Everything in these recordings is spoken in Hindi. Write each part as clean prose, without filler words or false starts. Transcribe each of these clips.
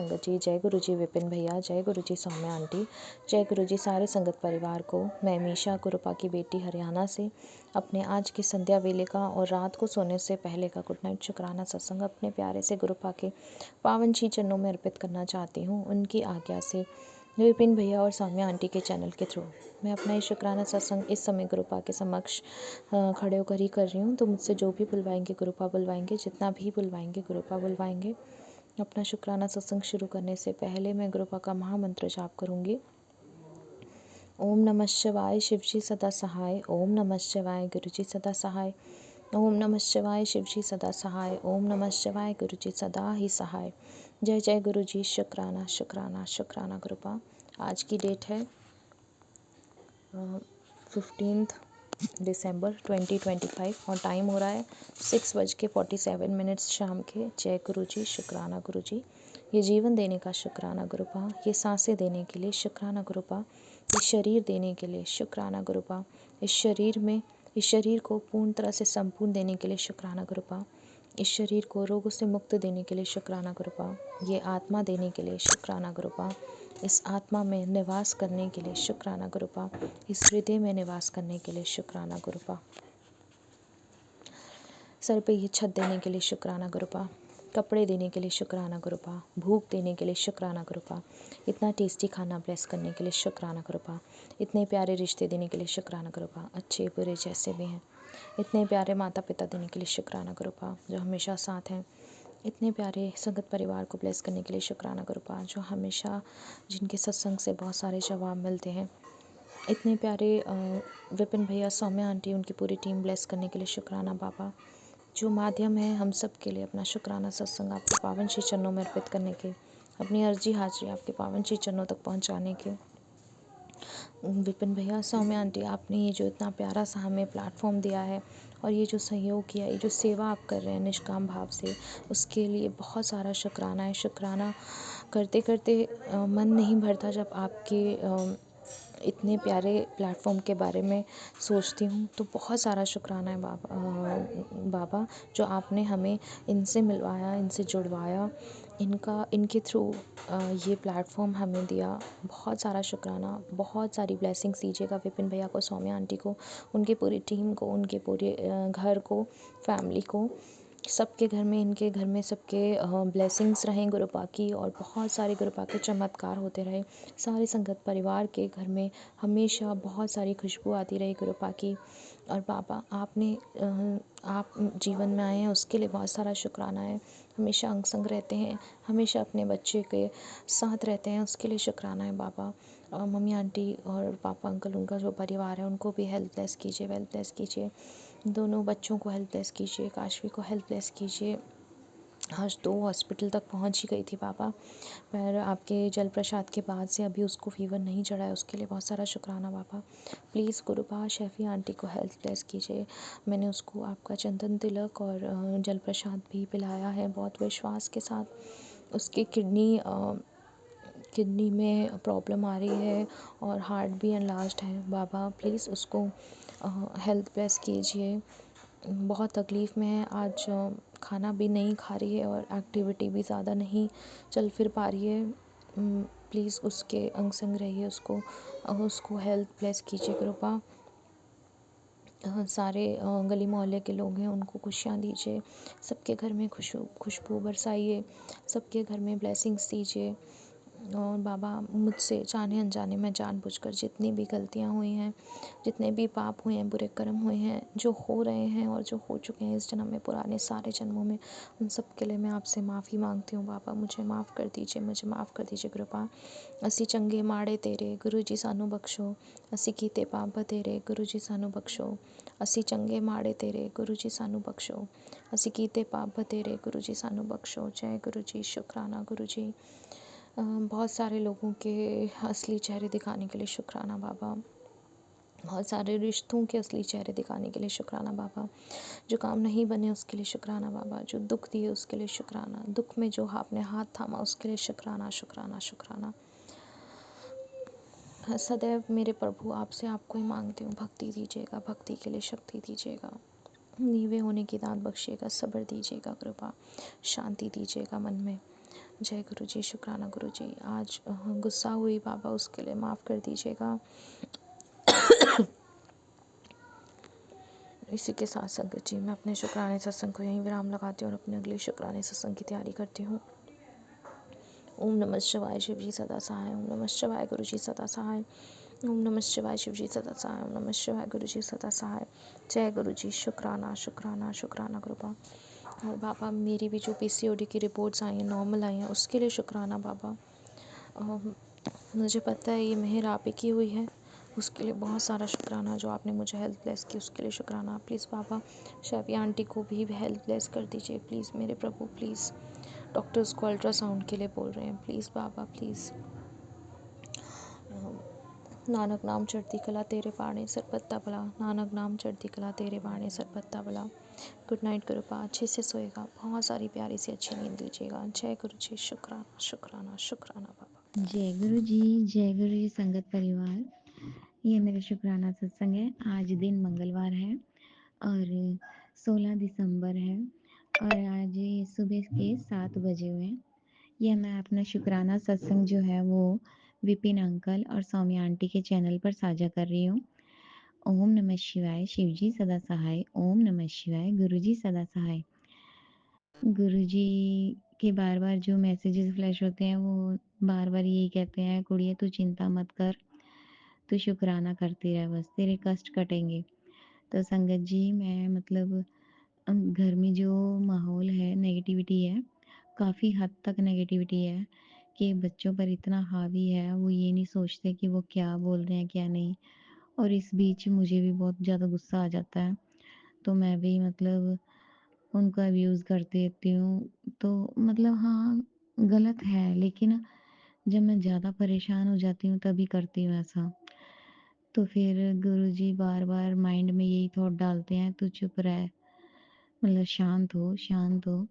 संगत जी, जय गुरु जी विपिन भैया, जय गुरु जी सौम्या आंटी, जय गुरु जी सारे संगत परिवार को। मैं मीशा गुरुपा की बेटी हरियाणा से अपने आज की संध्या वेले का और रात को सोने से पहले का गुड नाइट शुक्राना सत्संग अपने प्यारे से गुरुपा के पावन श्री चरणों में अर्पित करना चाहती हूँ। उनकी आज्ञा से विपिन भैया और सौम्या आंटी के चैनल के थ्रू मैं अपना ये शुक्राना सत्संग इस समय गुरुपा के समक्ष खड़े होकर ही कर रही हूँ। तो मुझसे जो भी बुलवाएंगे गुरुपा बुलवाएंगे, जितना भी बुलवाएंगे गुरुपा बुलवाएंगे। अपना शुक्राना सत्संग शुरू करने से पहले मैं गुरुपा का महामंत्र जाप करूँगी। ओम नमः शिवाय, शिवजी सदा सहाय। ओम नमः शिवाय, गुरुजी सदा सहाय। ओम नमः शिवाय, शिवजी सदा सहाय। ओम नमः शिवाय, गुरुजी सदा ही सहाय। जय जय गुरुजी। शुक्राना शुक्राना शुक्राना गुरुपा। आज की डेट है 15 दिसंबर 2025 और टाइम हो रहा है 6:47 शाम के। जय गुरुजी। शुक्राना गुरुजी। ये जीवन देने का शुक्राना गुरुपा, ये सांसें देने के लिए शुक्राना गुरुपा, ये शरीर देने के लिए शुक्राना गुरुपा, इस शरीर को पूर्ण तरह से संपूर्ण देने के लिए शुक्राना गुरुपा, इस शरीर को रोगों से मुक्त देने के लिए शुक्राना गुरुपा, ये आत्मा देने के लिए शुक्राना गुरुपा, इस आत्मा में निवास करने के लिए शुक्राना गुरुपा, इस हृदय में निवास करने के लिए शुक्राना गुरुपा, सर पे ये छत देने के लिए शुक्राना गुरुपा, कपड़े देने के लिए शुक्राना गुरुपा, भूख देने के लिए शुक्राना गुरुपा, इतना टेस्टी खाना ब्लेस करने के लिए शुक्राना गुरुपा, इतने प्यारे रिश्ते देने के लिए शुक्राना गुरुपा, अच्छे बुरे जैसे भी हैं, इतने प्यारे माता पिता देने के लिए शुक्राना गुरुपा जो हमेशा साथ हैं, इतने प्यारे संगत परिवार को ब्लेस करने के लिए शुक्राना गुरुपा जो हमेशा जिनके सत्संग से बहुत सारे जवाब मिलते हैं, इतने प्यारे विपिन भैया, सौम्या आंटी, उनकी पूरी टीम ब्लेस करने के लिए शुक्राना बाबा जो माध्यम है हम सब के लिए अपना शुक्राना सत्संग आपके पावन श्री चरणों में अर्पित करने के, अपनी अर्जी हाजिरी आपके पावन श्री चरणों तक पहुंचाने के। विपिन भैया, सौम्या आंटी, आपने ये जो इतना प्यारा सा हमें प्लेटफॉर्म दिया है और ये जो सहयोग किया, ये जो सेवा आप कर रहे हैं निष्काम भाव से, उसके लिए बहुत सारा शुक्राना है। शुक्राना करते करते मन नहीं भरता जब आपके इतने प्यारे प्लेटफॉर्म के बारे में सोचती हूँ तो बहुत सारा शुक्राना है बाबा जो आपने हमें इनसे मिलवाया, इनसे जुड़वाया, इनके थ्रू ये प्लेटफॉर्म हमें दिया। बहुत सारा शुक्राना, बहुत सारी ब्लेसिंग्स दीजिएगा विपिन भैया को, सौम्या आंटी को, उनकी पूरी टीम को, उनके पूरे घर को, फैमिली को, सबके घर में, इनके घर में सबके ब्लेसिंग्स रहें गुरुपा की और बहुत सारे गुरुपा के चमत्कार होते रहे। सारे संगत परिवार के घर में हमेशा बहुत सारी खुशबू आती रही गुरुपा की। और बाबा आप जीवन में आए हैं उसके लिए बहुत सारा शुक्राना है। हमेशा अंग संग रहते हैं, हमेशा अपने बच्चे के साथ रहते हैं, उसके लिए शुक्राना है बाबा। मम्मी आंटी और पापा अंकल, उनका जो परिवार है उनको भी हेल्थ ब्लेस कीजिए, वेल्थ ब्लेस कीजिए, दोनों बच्चों को हेल्थ ब्लेस कीजिए, काशवी को हेल्थ ब्लेस कीजिए। आज तो हॉस्पिटल तक पहुंच ही गई थी बाबा, पर आपके जल प्रसाद के बाद से अभी उसको फीवर नहीं चढ़ा है, उसके लिए बहुत सारा शुक्राना बाबा। प्लीज़ गुरुपा शैफ़ी आंटी को हेल्थ ब्लेस कीजिए। मैंने उसको आपका चंदन तिलक और जल प्रसाद भी पिलाया है बहुत विश्वास के साथ। उसकी किडनी में प्रॉब्लम आ रही है और हार्ट भी एनलार्ज्ड है बाबा, प्लीज़ उसको हेल्थ ब्लेस कीजिए। बहुत तकलीफ़ में है, आज खाना भी नहीं खा रही है और एक्टिविटी भी ज़्यादा नहीं चल फिर पा रही है। प्लीज़ उसके अंग संग रहिए, उसको हेल्थ ब्लेस कीजिए कृपा। सारे गली मोहल्ले के लोग हैं उनको खुशियाँ दीजिए, सबके घर में खुशबू बरसाइए, सबके घर में ब्लेसिंग्स दीजिए। और बाबा मुझसे जाने अनजाने में जानबूझकर जितनी भी गलतियाँ हुई हैं, जितने भी पाप हुए हैं, बुरे कर्म हुए हैं, जो हो रहे हैं और जो हो चुके हैं इस जन्म में, पुराने सारे जन्मों में, उन सब के लिए मैं आपसे माफ़ी मांगती हूँ बाबा। मुझे माफ़ कर दीजिए, मुझे माफ़ कर दीजिए कृपा। असी चंगे माड़े तेरे गुरु जी सानू बख्शो, असी कीते पाप तेरे गुरु जी सानू बख्शो, असी चंगे माड़े तेरे गुरु जी सानू बख्शो, असी कीते पाप तेरे गुरु जी सानू बख्शो। जय गुरु जी। शुक्राना गुरु जी। बहुत सारे लोगों के असली चेहरे दिखाने के लिए शुक्राना बाबा, बहुत सारे रिश्तों के असली चेहरे दिखाने के लिए शुक्राना बाबा, जो काम नहीं बने उसके लिए शुक्राना बाबा, जो दुख दिए उसके लिए शुक्राना, दुख में जो आपने हाथ थामा उसके लिए शुक्राना शुक्राना शुक्राना। सदैव मेरे प्रभु आपसे आपको ही मांगती हूँ, भक्ति दीजिएगा, भक्ति के लिए शक्ति दीजिएगा, नीवे होने की दात बख्शिएगा, सब्र दीजिएगा कृपा, शांति दीजिएगा मन में। जय गुरु जी, शुक्राना गुरु जी। आज गुस्सा हुई बाबा, उसके लिए माफ़ कर दीजिएगा। इसी के साथ संगत जी, मैं अपने शुक्राने सत्संग को यहीं विराम लगाती हूँ और अपने अगले शुक्राने सत्संग की तैयारी करती हूँ। ओम नमः शिवाय, शिव जी सदा सहाय। ओम नमः शिवाय, गुरु जी सदा सहाय। ओम नमः शिवाय, शिव जी सदा सहाय। ओम नमः शिवाय, गुरु जी सदा सहाय। जय गुरु जी, शुक्राना शुक्राना शुक्राना कृपा। और बाबा, मेरी भी जो पीसीओडी की रिपोर्ट्स आई हैं, नॉर्मल आई हैं, उसके लिए शुक्राना बाबा। मुझे पता है ये मेहर आप ही की हुई है, उसके लिए बहुत सारा शुक्राना। जो आपने मुझे हेल्प ब्लेस की उसके लिए शुक्राना। प्लीज़ बाबा, शैफी आंटी को भी हेल्प ब्लेस कर दीजिए प्लीज़ मेरे प्रभु, प्लीज़। डॉक्टर्स को अल्ट्रासाउंड के लिए बोल रहे हैं, प्लीज़ बाबा प्लीज़। नानक नाम चढ़ती कला तेरे बाणे सर पत्ता भला। नानक नाम चढ़ती कला तेरे बाणे सर पत्ता भला। गुड नाइट गुरुपा, अच्छे से सोएगा, बहुत सारी प्यारी सी अच्छी नींद लीजिएगा। जय गुरु जी, शुक्राना शुक्राना शुक्राना बाबा। जय गुरु जी संगत परिवार। ये मेरा शुक्राना सत्संग है। आज दिन मंगलवार है और 16 दिसंबर है और आज ये सुबह के 7 बजे हुए हैं। यह मैं अपना शुक्राना सत्संग जो है वो विपिन अंकल और सौम्या आंटी के चैनल पर साझा कर रही हूँ। ओम नमः शिवाय, शिव जी सदा सहाय। ओम नमः शिवाय, गुरु जी सदा सहाय। गुरु जी के बार-बार जो मैसेजेस फ्लैश होते हैं वो बार-बार यही कहते हैं, कुड़िए तू चिंता मत कर, तू शुकराना करती रह बस, तेरे कष्ट कटेंगे। तो संगत जी मैं मतलब घर में जो माहौल है, नेगेटिविटी है, काफ़ी हद तक नेगेटिविटी है कि बच्चों पर इतना हावी है, वो ये नहीं सोचते कि वो क्या बोल रहे हैं, क्या नहीं। और इस बीच मुझे भी बहुत ज़्यादा गुस्सा आ जाता है, तो मैं भी मतलब उनको अब्यूज़ करती रहती हूँ। तो मतलब हाँ, गलत है, लेकिन जब मैं ज़्यादा परेशान हो जाती हूँ तभी करती हूँ ऐसा। तो फिर गुरुजी बार-बार माइंड में यही थॉट डालते हैं, तू चुप रह, मतलब शांत हो, शांत हो।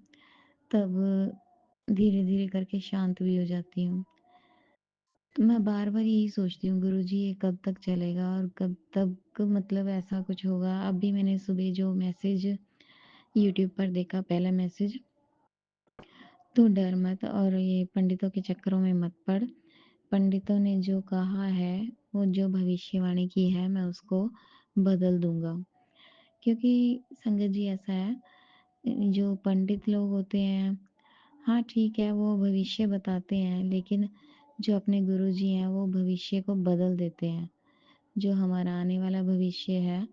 तब धीरे-धीरे करके शांत भी हो जाती हूँ। तो मैं बार-बार यही सोचती हूँ, गुरुजी ये कब तक चलेगा और कब तक मतलब ऐसा कुछ होगा। अभी मैंने सुबह जो मैसेज यूट्यूब पर देखा, पहला मैसेज, तू डर मत और ये पंडितों के चक्करों में मत पड़। पंडितों ने जो कहा है, वो जो भविष्यवाणी की है, मैं उसको बदल दूँगा। क्योंकि संगत जी ऐसा है, जो पंडित लोग होते हैं, हाँ ठीक है, वो भविष्य बताते हैं, लेकिन जो अपने गुरुजी हैं, वो भविष्य को बदल देते हैं। जो हमारा आने वाला भविष्य है,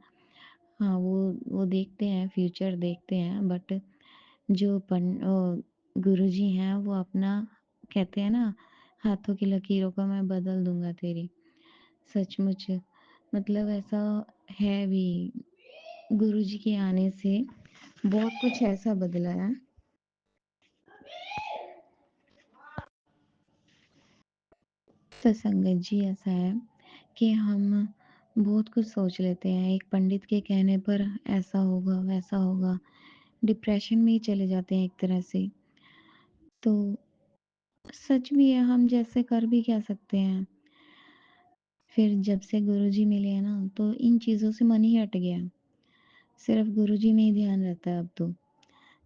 हाँ, वो देखते हैं, फ्यूचर देखते हैं, बट जो गुरुजी हैं वो अपना कहते हैं ना, हाथों की लकीरों को मैं बदल दूँगा तेरी। सचमुच मतलब ऐसा है भी। गुरुजी के आने से बहुत कुछ ऐसा बदला है। तो संगत जी ऐसा है कि हम बहुत कुछ सोच लेते हैं, एक पंडित के कहने पर ऐसा होगा, वैसा होगा, डिप्रेशन में ही चले जाते हैं एक तरह से। तो सच भी है, हम जैसे कर भी क्या सकते हैं। फिर जब से गुरुजी मिले हैं ना, तो इन चीज़ों से मन ही हट गया है। सिर्फ़ गुरुजी में ही ध्यान रहता है अब तो।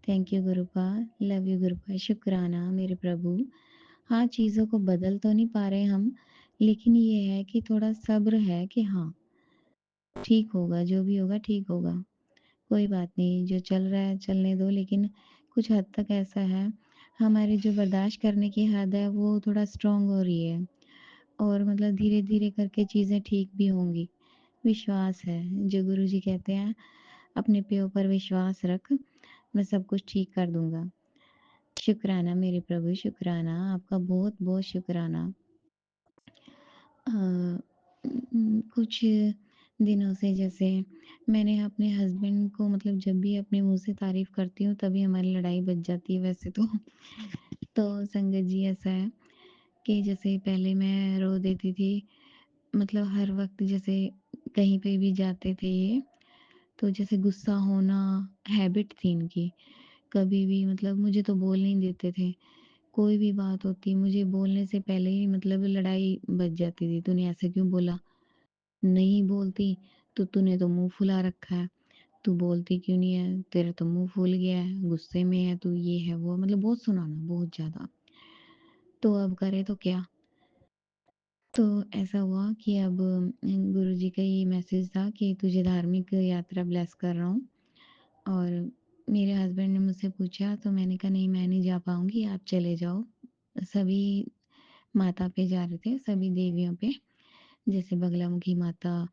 Thank you Gurupa, love you Gurupa, शुक्राना मेरे प्रभु। हाँ, चीज़ों को बदल तो नहीं पा रहे हम, लेकिन ये है कि थोड़ा सब्र है कि हाँ, ठीक होगा, जो भी होगा ठीक होगा। कोई बात नहीं, जो चल रहा है चलने दो, लेकिन कुछ हद तक ऐसा है, हमारी जो बर्दाश्त करने की हद है वो थोड़ा स्ट्रॉन्ग हो रही है और मतलब धीरे-धीरे करके चीज़ें ठीक भी होंगी। विश्वास है, जो गुरुजी कहते हैं, अपने पे ऊपर विश्वास रख, मैं सब कुछ ठीक कर दूँगा। शुक्राना मेरे प्रभु, शुक्राना, आपका बहुत-बहुत शुक्राना। कुछ दिनों से जैसे मैंने अपने हस्बैंड को मतलब जब भी अपने मुँह से तारीफ़ करती हूँ तभी हमारी लड़ाई बच जाती है वैसे तो। तो संगत जी ऐसा है कि जैसे पहले मैं रो देती थी, मतलब हर वक़्त जैसे कहीं पे भी जाते थे ये, तो जैसे गुस्सा होना हैबिट थी इनकी। कभी भी मतलब मुझे तो बोलने नहीं देते थे। कोई भी बात होती मुझे बोलने से पहले ही मतलब लड़ाई बच जाती थी, तूने ऐसे क्यों बोला? नहीं बोलती तो तूने तो मुँह फुला रखा है, तू बोलती क्यों नहीं है? तेरा तो मुँह फूल गया है, गुस्से में है तू, ये है वो, मतलब बहुत सुनाना, बहुत ज़्यादा। तो अब करें तो क्या? तो ऐसा हुआ कि अब गुरुजी का ये मैसेज था कि तुझे धार्मिक यात्रा ब्लेस कर रहा हूँ। और मेरे हस्बैंड ने मुझसे पूछा तो मैंने कहा नहीं मैं नहीं जा पाऊँगी, आप चले जाओ। सभी माता पे जा रहे थे, सभी देवियों पे, जैसे बगलामुखी माता,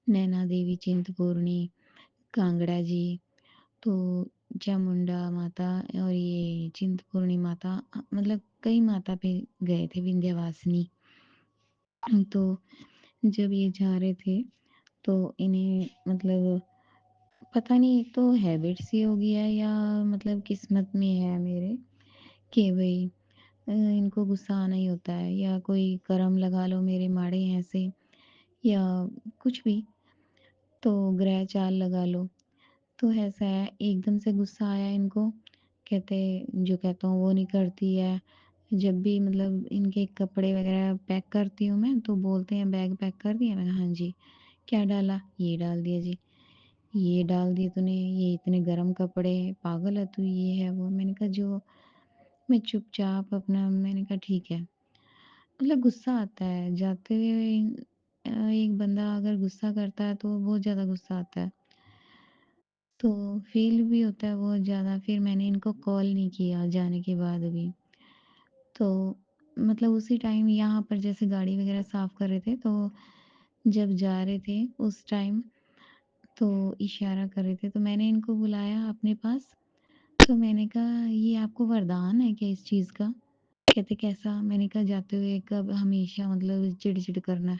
नैना देवी चिंतपूर्णी, कांगड़ा जी, तो चामुंडा माता और ये चिंतपूर्णी माता, मतलब कई माता पे गए थे, विंध्यवासिनी। तो जब ये जा रहे थे तो इन्हें मतलब पता नहीं, एक तो हैबिट सी हो गई है या मतलब किस्मत में है मेरे कि भई इनको गुस्सा आना ही होता है, या कोई कर्म लगा लो मेरे माड़े हैं ऐसे, या कुछ भी, तो ग्रह चाल लगा लो। तो ऐसा है, एकदम से गुस्सा आया इनको, कहते जो कहता हूँ वो नहीं करती है। जब भी मतलब इनके कपड़े वगैरह पैक करती हूँ मैं तो बोलते हैं बैग पैक कर दिया? मैंने कहा हाँ जी। क्या डाला? ये डाल दिया जी। ये डाल दिए तूने, ये इतने गरम कपड़े, पागल है तू, ये है वो। मैंने कहा जो मैं चुपचाप अपना, मैंने कहा ठीक है। मतलब गुस्सा आता है जाते हुए, एक बंदा अगर गुस्सा करता है तो बहुत ज़्यादा गुस्सा आता है। तो फ़ील भी होता है बहुत ज़्यादा, फिर मैंने इनको कॉल नहीं किया जाने के बाद भी। तो मतलब उसी टाइम यहाँ पर जैसे गाड़ी वग़ैरह साफ़ कर रहे थे, तो जब जा रहे थे उस टाइम, तो इशारा कर रहे थे, तो मैंने इनको बुलाया अपने पास। तो मैंने कहा ये आपको वरदान है क्या इस चीज़ का? कहते कैसा? मैंने कहा जाते हुए कब हमेशा मतलब चिड़-चिड़ करना,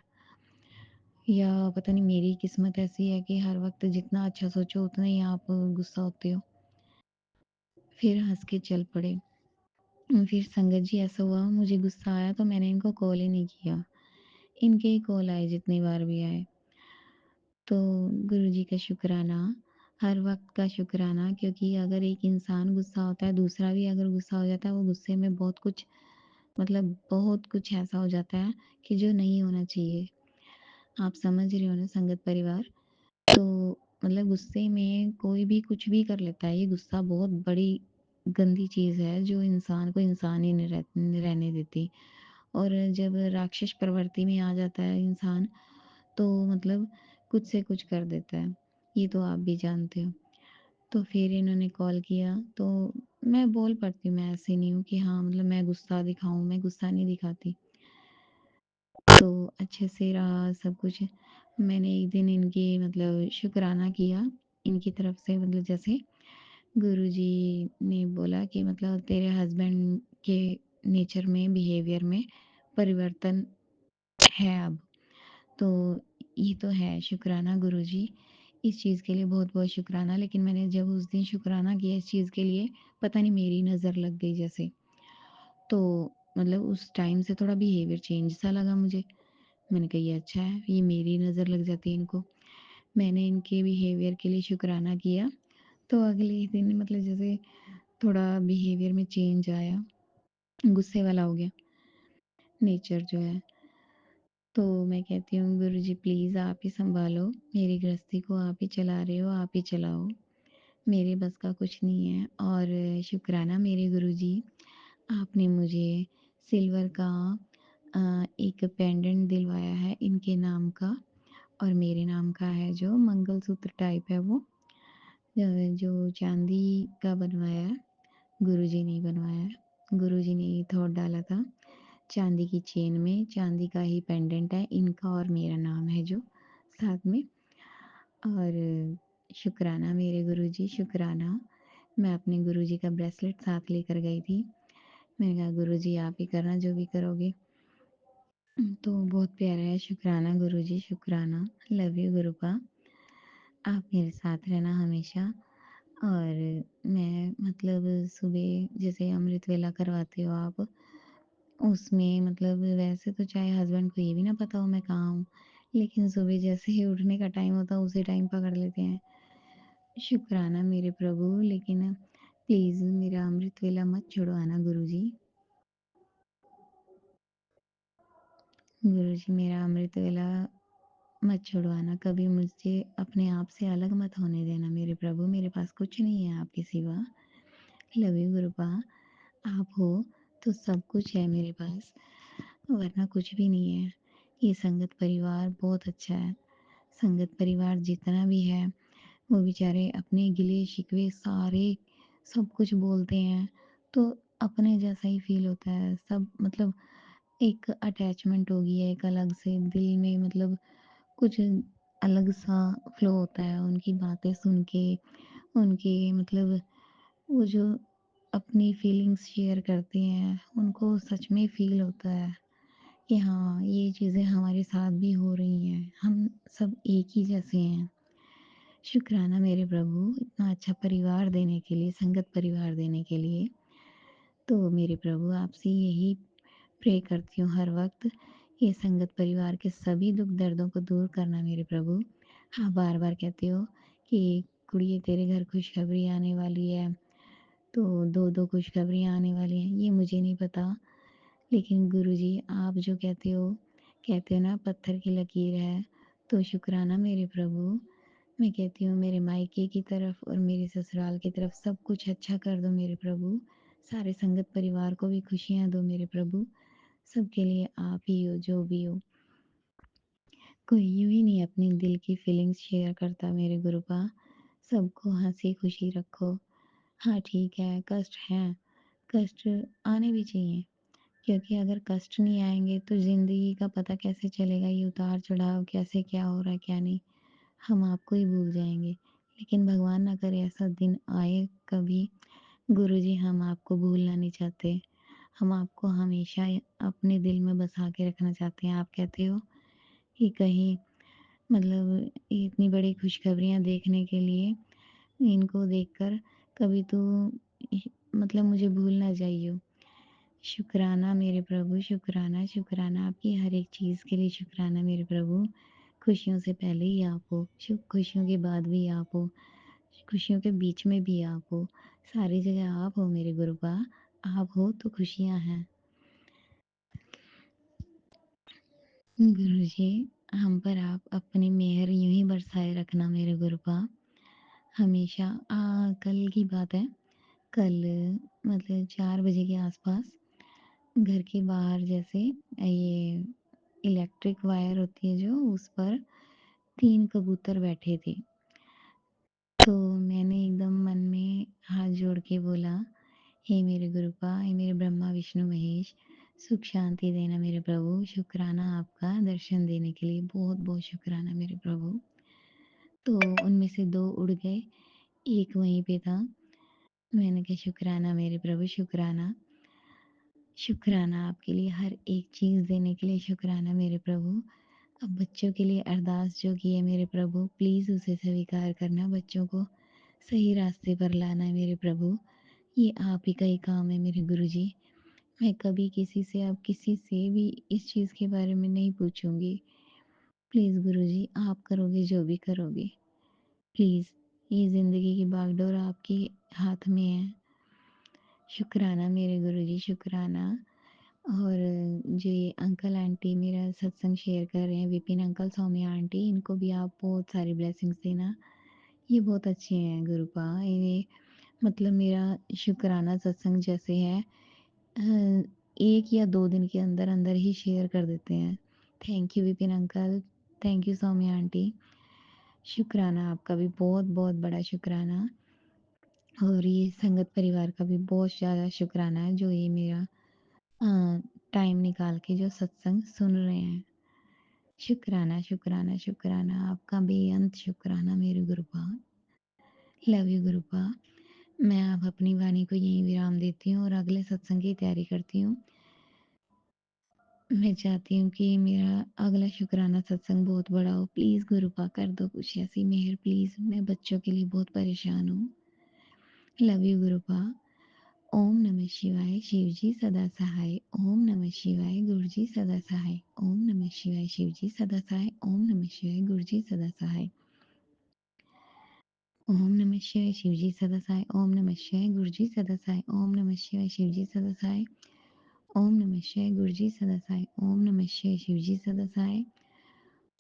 या पता नहीं मेरी किस्मत ऐसी है कि हर वक़्त जितना अच्छा सोचो उतना ही आप गुस्सा होते हो। फिर हँस के चल पड़े। फिर संगत जी ऐसा हुआ, मुझे गुस्सा आया तो मैंने इनको कॉल ही नहीं किया। इनके ही कॉल आए जितनी बार भी आए। तो गुरुजी का शुक्राना, हर वक़्त का शुक्राना, क्योंकि अगर एक इंसान गुस्सा होता है, दूसरा भी अगर गुस्सा हो जाता है, वो गुस्से में बहुत कुछ, मतलब बहुत कुछ ऐसा हो जाता है कि जो नहीं होना चाहिए। आप समझ रहे हो ना संगत परिवार? तो मतलब गुस्से में कोई भी कुछ भी कर लेता है। ये गुस्सा बहुत बड़ी गंदी चीज़ है जो इंसान को इंसान ही नहीं रहने देती। और जब राक्षस प्रवृत्ति में आ जाता है इंसान, तो मतलब कुछ से कुछ कर देता है। ये तो आप भी जानते हो। तो फिर इन्होंने कॉल किया तो मैं बोल पड़ती हूँ, मैं ऐसी नहीं हूँ कि हाँ मतलब मैं गुस्सा दिखाऊँ, मैं गुस्सा नहीं दिखाती। तो अच्छे से रहा सब कुछ। मैंने एक दिन इनकी मतलब शुक्राना किया, इनकी तरफ से, मतलब जैसे गुरुजी ने बोला कि मतलब तेरे हस्बैंड के नेचर में, बिहेवियर में परिवर्तन है अब। तो ये तो है शुक्राना गुरुजी, इस चीज़ के लिए बहुत-बहुत शुक्राना। लेकिन मैंने जब उस दिन शुक्राना किया इस चीज़ के लिए, पता नहीं मेरी नज़र लग गई जैसे। तो मतलब उस टाइम से थोड़ा बिहेवियर चेंज सा लगा मुझे। मैंने कहा ये अच्छा है, ये मेरी नज़र लग जाती है इनको। मैंने इनके बिहेवियर के लिए शुक्राना किया, तो अगले ही दिन मतलब जैसे थोड़ा बिहेवियर में चेंज आया, गुस्से वाला हो गया नेचर जो है। तो मैं कहती हूँ गुरुजी प्लीज़ आप ही सँभालो, मेरी गृहस्थी को आप ही चला रहे हो, आप ही चलाओ, मेरे बस का कुछ नहीं है। और शुक्राना मेरे गुरुजी, आपने मुझे सिल्वर का एक पेंडेंट दिलवाया है इनके नाम का, और मेरे नाम का है जो मंगलसूत्र टाइप है वो, जो चांदी का बनवाया है, गुरुजी ने ही बनवाया है। गुरुजी ने ही थॉट डाला था। चांदी की चेन में चांदी का ही पेंडेंट है इनका, और मेरा नाम है जो साथ में। और शुक्राना मेरे गुरुजी, शुक्राना। मैं अपने गुरुजी का ब्रेसलेट साथ लेकर गई थी। मैंने कहा गुरुजी आप ही करना जो भी करोगे। तो बहुत प्यारा है, शुक्राना गुरुजी, शुक्राना। Love you गुरुपा। आप मेरे साथ रहना हमेशा। और मैं मतलब सुबह जैसे अमृत वेला करवाते हो आप, उसमें मतलब वैसे तो चाहे हस्बैंड को ये भी ना पता हो मैं कहाँ हूँ, लेकिन सुबह जैसे ही उठने का टाइम होता है उसी टाइम पकड़ लेते हैं। शुक्राना मेरे प्रभु, लेकिन प्लीज़ मेरा अमृत वेला मत छुड़वाना गुरुजी। गुरुजी मेरा अमृत वेला मत छुड़वाना, कभी मुझे अपने आप से अलग मत होने देना मेरे प्रभु, मेरे पास कुछ नहीं है आपके सिवा। Love you गुरुपा। आप हो तो सब कुछ है मेरे पास, वरना कुछ भी नहीं है। ये संगत परिवार बहुत अच्छा है। संगत परिवार जितना भी है, वो बेचारे अपने गिले-शिकवे सारे सब कुछ बोलते हैं, तो अपने जैसा ही फ़ील होता है। सब मतलब एक अटैचमेंट हो गई है एक अलग से दिल में, मतलब कुछ अलग-सा फ़्लो होता है उनकी बातें सुन के, उनके मतलब वो जो अपनी फीलिंग्स शेयर करते हैं, उनको सच में फ़ील होता है कि हाँ, ये चीज़ें हमारे साथ भी हो रही हैं, हम सब एक ही जैसे हैं। शुक्राना मेरे प्रभु इतना अच्छा परिवार देने के लिए, संगत परिवार देने के लिए। तो मेरे प्रभु आपसे यही प्रे करती हूँ हर वक़्त, ये संगत परिवार के सभी दुःख दर्दों को दूर करना मेरे प्रभु। हाँ, बार-बार कहते हो कि कुड़िए तेरे घर खुशखबरी आने वाली है, तो 2-2 खुशखबरियाँ आने वाली हैं, ये मुझे नहीं पता। लेकिन गुरुजी आप जो कहते हो ना पत्थर की लकीर है, तो शुक्राना मेरे प्रभु। मैं कहती हूँ मेरे मायके की तरफ और मेरे ससुराल की तरफ सब कुछ अच्छा कर दो मेरे प्रभु। सारे संगत परिवार को भी खुशियाँ दो मेरे प्रभु। सबके लिए आप ही हो जो भी हो। कोई यूँ ही नहीं अपनी दिल की फीलिंग्स शेयर करता मेरे गुरुपा। सबको हँसी-खुशी रखो। हाँ, ठीक है, कष्ट हैं, कष्ट आने भी चाहिए। क्योंकि अगर कष्ट नहीं आएँगे तो ज़िंदगी का पता कैसे चलेगा, ये उतार-चढ़ाव कैसे क्या हो रहा है क्या नहीं, हम आपको ही भूल जाएँगे। लेकिन भगवान ना करे ऐसा दिन आए कभी। गुरुजी हम आपको भूलना नहीं चाहते, हम आपको हमेशा अपने दिल में बसा के रखना चाहते हैं। आप कहते हो कि कहीं मतलब इतनी बड़ी खुशखबरियाँ देखने के लिए, इनको देखकर कभी तो मतलब मुझे भूल ना जाइयो। शुक्राना मेरे प्रभु, शुक्राना, शुक्राना आपकी हर एक चीज़ के लिए शुक्राना मेरे प्रभु। खुशियों से पहले ही आप हो, खुशियों के बाद भी आप हो, खुशियों के बीच में भी आप हो, सारी जगह आप हो मेरे गुरुबा। आप हो तो खुशियाँ हैं। गुरुजी, हम पर आप अपनी मेहर यूँ ही बरसाए रखना मेरे गुरुबा, हमेशा। कल की बात है, कल मतलब 4 बजे के आस-पास घर के बाहर जैसे ये इलेक्ट्रिक वायर होती है जो, उस पर 3 कबूतर बैठे थे। तो मैंने एकदम मन में हाथ जोड़ के बोला, हे मेरे गुरुपा, हे मेरे ब्रह्मा विष्णु महेश, सुख शांति देना मेरे प्रभु। शुक्राना आपका दर्शन देने के लिए, बहुत-बहुत शुक्राना मेरे प्रभु। तो उनमें से 2 उड़ गए, 1 वहीं पे था। मैंने कहा शुक्राना मेरे प्रभु, शुक्राना। शुक्राना आपके लिए हर एक चीज़ देने के लिए शुक्राना मेरे प्रभु। अब बच्चों के लिए अरदास जो की है मेरे प्रभु, प्लीज़ उसे स्वीकार करना, बच्चों को सही रास्ते पर लाना है मेरे प्रभु। ये आप ही का ही काम है मेरे गुरुजी। मैं कभी किसी से अब किसी से भी इस चीज़ के बारे में नहीं पूछूँगी। प्लीज़ गुरुजी आप करोगे जो भी करोगे। प्लीज़ ये ज़िंदगी की बागडोर आपके हाथ में है। शुक्राना मेरे गुरुजी, शुक्राना। और जो ये अंकल आंटी मेरा सत्संग शेयर कर रहे हैं, विपिन अंकल, सौम्या आंटी, इनको भी आप बहुत सारी ब्लेसिंग्स देना। ये बहुत अच्छे हैं गुरुपा। ये मतलब मेरा शुक्राना सत्संग जैसे है, 1 या 2 दिन के अंदर-अंदर ही शेयर कर देते हैं। Thank you Vipin uncle, thank you Saumya aunty. शुक्राना आपका भी बहुत-बहुत बड़ा शुक्राना। और ये संगत परिवार का भी बहुत ज़्यादा शुक्राना है जो ये मेरा टाइम निकाल के जो सत्संग सुन रहे हैं। शुक्राना, शुक्राना, शुक्राना आपका बेअंत शुक्राना मेरे गुरुपा। Love you गुरुपा। मैं अब अपनी वाणी को यहीं विराम देती हूँ और अगले सत्संग की तैयारी करती हूँ। मैं चाहती हूँ कि मेरा अगला शुक्राना सत्संग बहुत बड़ा हो। प्लीज़ गुरुपा कर दो कुछ ऐसी मेहर प्लीज़। मैं बच्चों के लिए बहुत परेशान हूँ। Love you गुरुपा। ओम नमः शिवाय शिवजी सदा सहाय। ओम नमः शिवाय गुरुजी सदा सहाय। ओम नमः शिवाय शिवजी सदा सहाय। ओम नमः शिवाय गुरुजी सदा सहाय। ओम नमः शिवाय शिवजी सदा सहाय। ओम नमः शिवाय गुरुजी सदा सहाय। ओम नमः शिवाय शिवजी सदा सहाय। ओम नमः शिवाय गुरुजी सदा सहाय। ओम नमः शिवाय शिवजी सदा सहाय।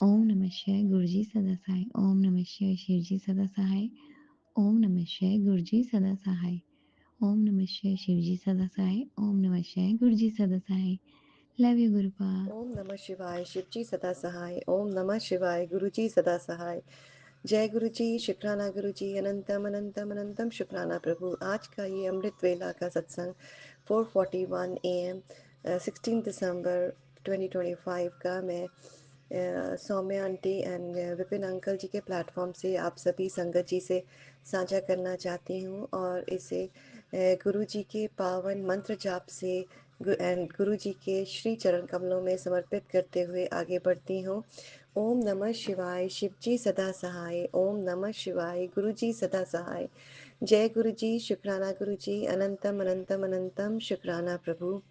ओम नमः शिवाय गुरुजी सदा सहाय। ओम नमः शिवाय शिवजी सदा सहाय। ओम नमः शिवाय गुरुजी सदा सहाय। ओम नमः शिवाय शिवजी सदा सहाय। ओम नमः शिवाय गुरुजी सदा सहाय। Love you गुरुपा। ओम नमः शिवाय शिवजी सदा सहाय। ओम नमः शिवाय गुरुजी सदा सहाय। जय गुरुजी, शुक्राना गुरुजी, अनंतम अनंतम अनंतम शुक्राना प्रभु। आज का ये अमृत वेला का सत्संग 4:41 AM 16 दिसंबर 2025 का मैं सौम्य आंटी एंड विपिन अंकल जी के प्लेटफॉर्म से आप सभी संगत जी से साझा करना चाहती हूँ और इसे गुरु जी के पावन मंत्र जाप से एंड गुरु जी के श्री चरण कमलों में समर्पित करते हुए आगे बढ़ती हूँ। ओम नमः शिवाय शिवजी सदा सहाय। ओम नमः शिवाय गुरुजी सदा सहाय। जय गुरुजी, शुक्राना गुरुजी, अनंतम अनंतम अनंतम शुक्राना प्रभु।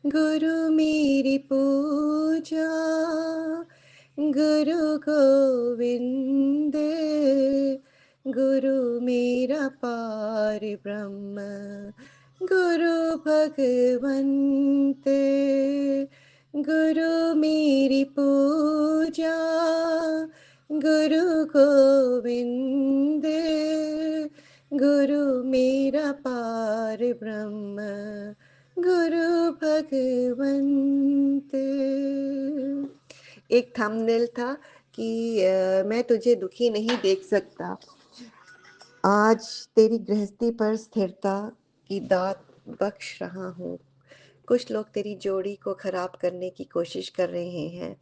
गुरु मेरी पूजा गुरु गोविंद, गुरु मेरा पार ब्रह्म, गुरु भगवंत। गुरु मेरी पूजा गुरु गोविंद, गुरु मेरा पार ब्रह्म, गुरु भगवंत। एक थंबनेल था कि मैं तुझे दुखी नहीं देख सकता, आज तेरी गृहस्थी पर स्थिरता की दात बख्श रहा हूँ। कुछ लोग तेरी जोड़ी को खराब करने की कोशिश कर रहे हैं।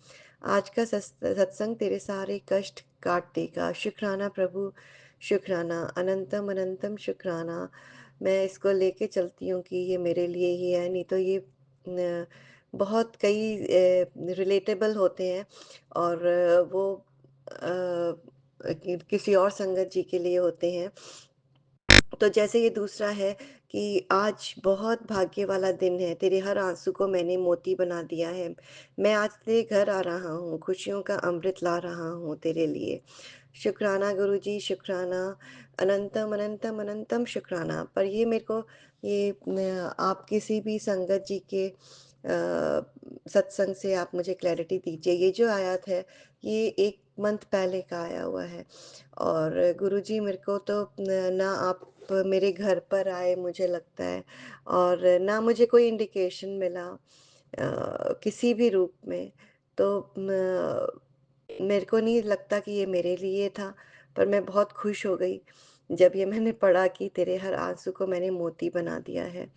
आज का सत्संग तेरे सारे कष्ट काट देगा। शुक्राना प्रभु, शुक्राना, अनंतम अनंतम शुक्राना। मैं इसको लेके चलती हूँ कि ये मेरे लिए ही है, नहीं तो ये बहुत कई रिलेटेबल होते हैं और वो किसी और संगत जी के लिए होते हैं। तो जैसे ये दूसरा है कि आज बहुत भाग्य वाला दिन है, तेरे हर आंसू को मैंने मोती बना दिया है। मैं आज तेरे घर आ रहा हूँ, खुशियों का अमृत ला रहा हूँ तेरे लिए। शुक्राना गुरुजी, शुक्राना, अनंतम अनंतम अनंतम शुक्राना। पर ये मेरे को ये आप किसी भी संगत जी के सत्संग से आप मुझे क्लैरिटी दीजिए। ये जो आयत है ये 1 मंथ पहले का आया हुआ है और गुरुजी मेरे को तो ना आप मेरे घर पर आए मुझे लगता है और ना मुझे कोई इंडिकेशन मिला किसी भी रूप में। तो मेरे को नहीं लगता कि ये मेरे लिए था, पर मैं बहुत खुश हो गई जब ये मैंने पढ़ा कि तेरे हर आंसू को मैंने मोती बना दिया है।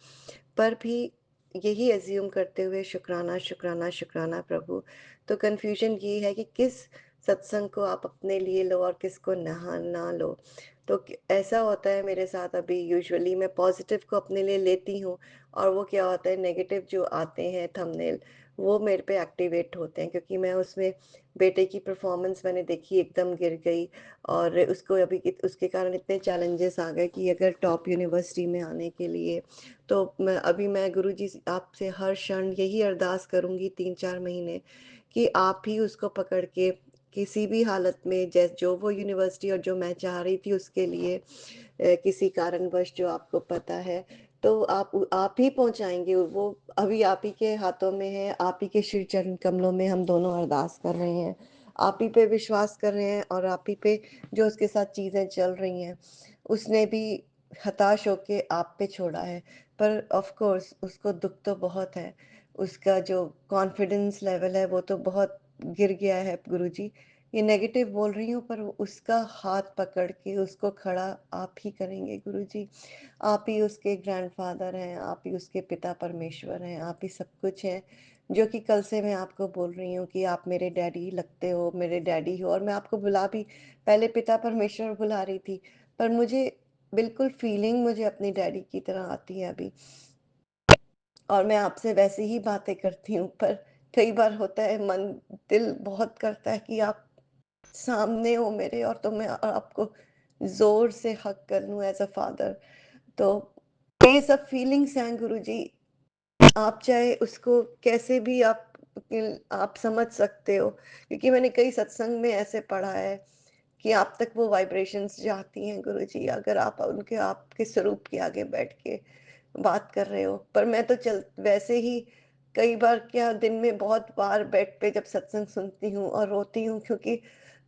पर भी यही अज्यूम करते हुए शुक्राना शुक्राना शुक्राना प्रभु। तो कन्फ्यूजन ये है कि किस सत्संग को आप अपने लिए लो और किसको ना लो। तो ऐसा होता है मेरे साथ अभी। यूजुअली मैं पॉजिटिव को अपने लिए लेती हूँ और वो क्या होता है, नेगेटिव जो आते हैं थंबनेल वो मेरे पे एक्टिवेट होते हैं, क्योंकि मैं उसमें बेटे की परफॉर्मेंस मैंने देखी एकदम गिर गई और उसको अभी उसके कारण इतने चैलेंजेस आ गए कि अगर टॉप यूनिवर्सिटी में आने के लिए तो मैं गुरुजी से आपसे हर क्षण यही अरदास करूँगी 3-4 महीने कि आप ही उसको पकड़ के किसी भी हालत में जो वो यूनिवर्सिटी और जो मैं चाह रही थी उसके लिए किसी कारणवश जो आपको पता है तो आप ही पहुंचाएंगे वो। अभी आप ही के हाथों में है, आप ही के श्री चरण कमलों में हम दोनों अरदास कर रहे हैं, आप ही पे विश्वास कर रहे हैं और आप ही पे जो उसके साथ चीज़ें चल रही हैं उसने भी हताश होके आप पे छोड़ा है। पर ऑफ कोर्स उसको दुख तो बहुत है, उसका जो कॉन्फिडेंस लेवल है वो तो बहुत गिर गया है गुरुजी। ये नेगेटिव बोल रही हूँ पर उसका हाथ पकड़ के उसको खड़ा आप ही करेंगे गुरुजी। आप ही उसके ग्रैंडफादर हैं, आप ही उसके पिता परमेश्वर हैं, आप ही सब कुछ हैं। जो कि कल से मैं आपको बोल रही हूँ कि आप मेरे डैडी लगते हो, मेरे डैडी हो, और मैं आपको बुला भी पहले पिता परमेश्वर बुला रही थी, पर मुझे बिल्कुल फीलिंग मुझे अपनी डैडी की तरह आती है अभी और मैं आपसे वैसे ही बातें करती हूँ। पर कई बार होता है मन, दिल बहुत करता है कि आप सामने हो मेरे और तो मैं आपको ज़ोर से हग कर लूँ एज़ अ फादर। तो ये सब फीलिंग्स हैं गुरुजी। आप चाहे उसको कैसे भी आप समझ सकते हो, क्योंकि मैंने कई सत्संग में ऐसे पढ़ा है कि आप तक वो वाइब्रेशंस जाती हैं गुरुजी, अगर आप उनके आपके स्वरूप के आगे बैठ के बात कर रहे हो। पर मैं तो चल वैसे ही कई बार क्या दिन में बहुत बार बेड पे जब सत्संग सुनती हूँ और रोती हूँ, क्योंकि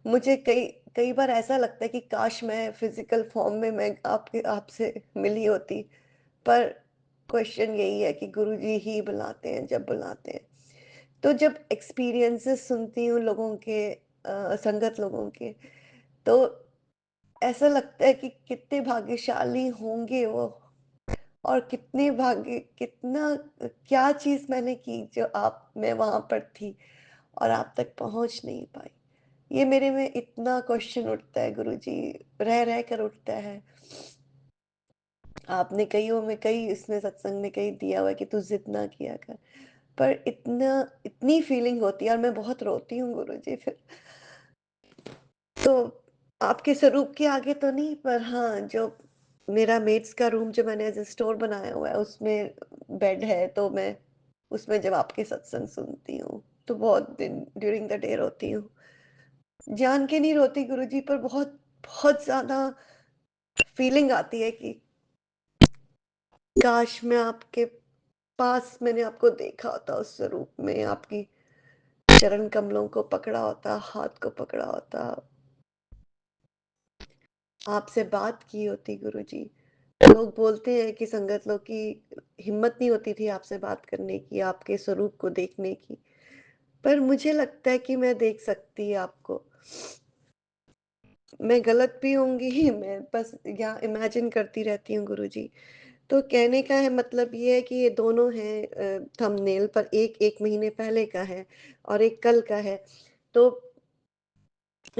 मुझे कई कई बार ऐसा लगता है कि काश मैं फ़िज़िकल फ़ॉर्म में मैं आपसे मिली होती, पर क्वेश्चन यही है कि गुरुजी ही बुलाते हैं जब बुलाते हैं। तो जब एक्सपीरियंसेस सुनती हूँ लोगों के संगत लोगों के, तो ऐसा लगता है कि कितने भाग्यशाली होंगे वो और कितना क्या चीज़ मैंने की जो आप मैं वहाँ पर थी और आप तक पहुँच नहीं पाई। ये मेरे में इतना क्वेश्चन उठता है गुरुजी, रह कर उठता है। आपने कई इसमें सत्संग में कहीं दिया हुआ है कि तू ज़िद ना किया कर। पर इतनी फीलिंग होती है और मैं बहुत रोती हूँ गुरुजी फिर। तो आपके स्वरूप के आगे तो नहीं, पर हाँ, जो मेरा मेड्स का रूम जो मैंने एज़ अ स्टोर बनाया हुआ है, उसमें बेड है, तो मैं उसमें जब आपके सत्संग सुनती हूँ, तो बहुत दिन ड्यूरिंग द डे रोती हूँ। जान के नहीं रोती गुरुजी, पर बहुत बहुत ज़्यादा फीलिंग आती है कि काश मैं आपके पास मैंने आपको देखा होता उस स्वरूप में, आपकी चरण कमलों को पकड़ा होता, हाथ को पकड़ा होता, आपसे बात की होती गुरुजी। लोग बोलते हैं कि संगत लोग की हिम्मत नहीं होती थी आपसे बात करने की, आपके स्वरूप को देखने की। पर मुझे लगता है कि मैं देख सकती आपको। मैं गलत भी होंगी, मैं बस यहाँ इमेजिन करती रहती हूँ गुरुजी। तो कहने का है मतलब ये है कि ये दोनों हैं थंबनेल पर, एक 1 महीने पहले का है और एक कल का है। तो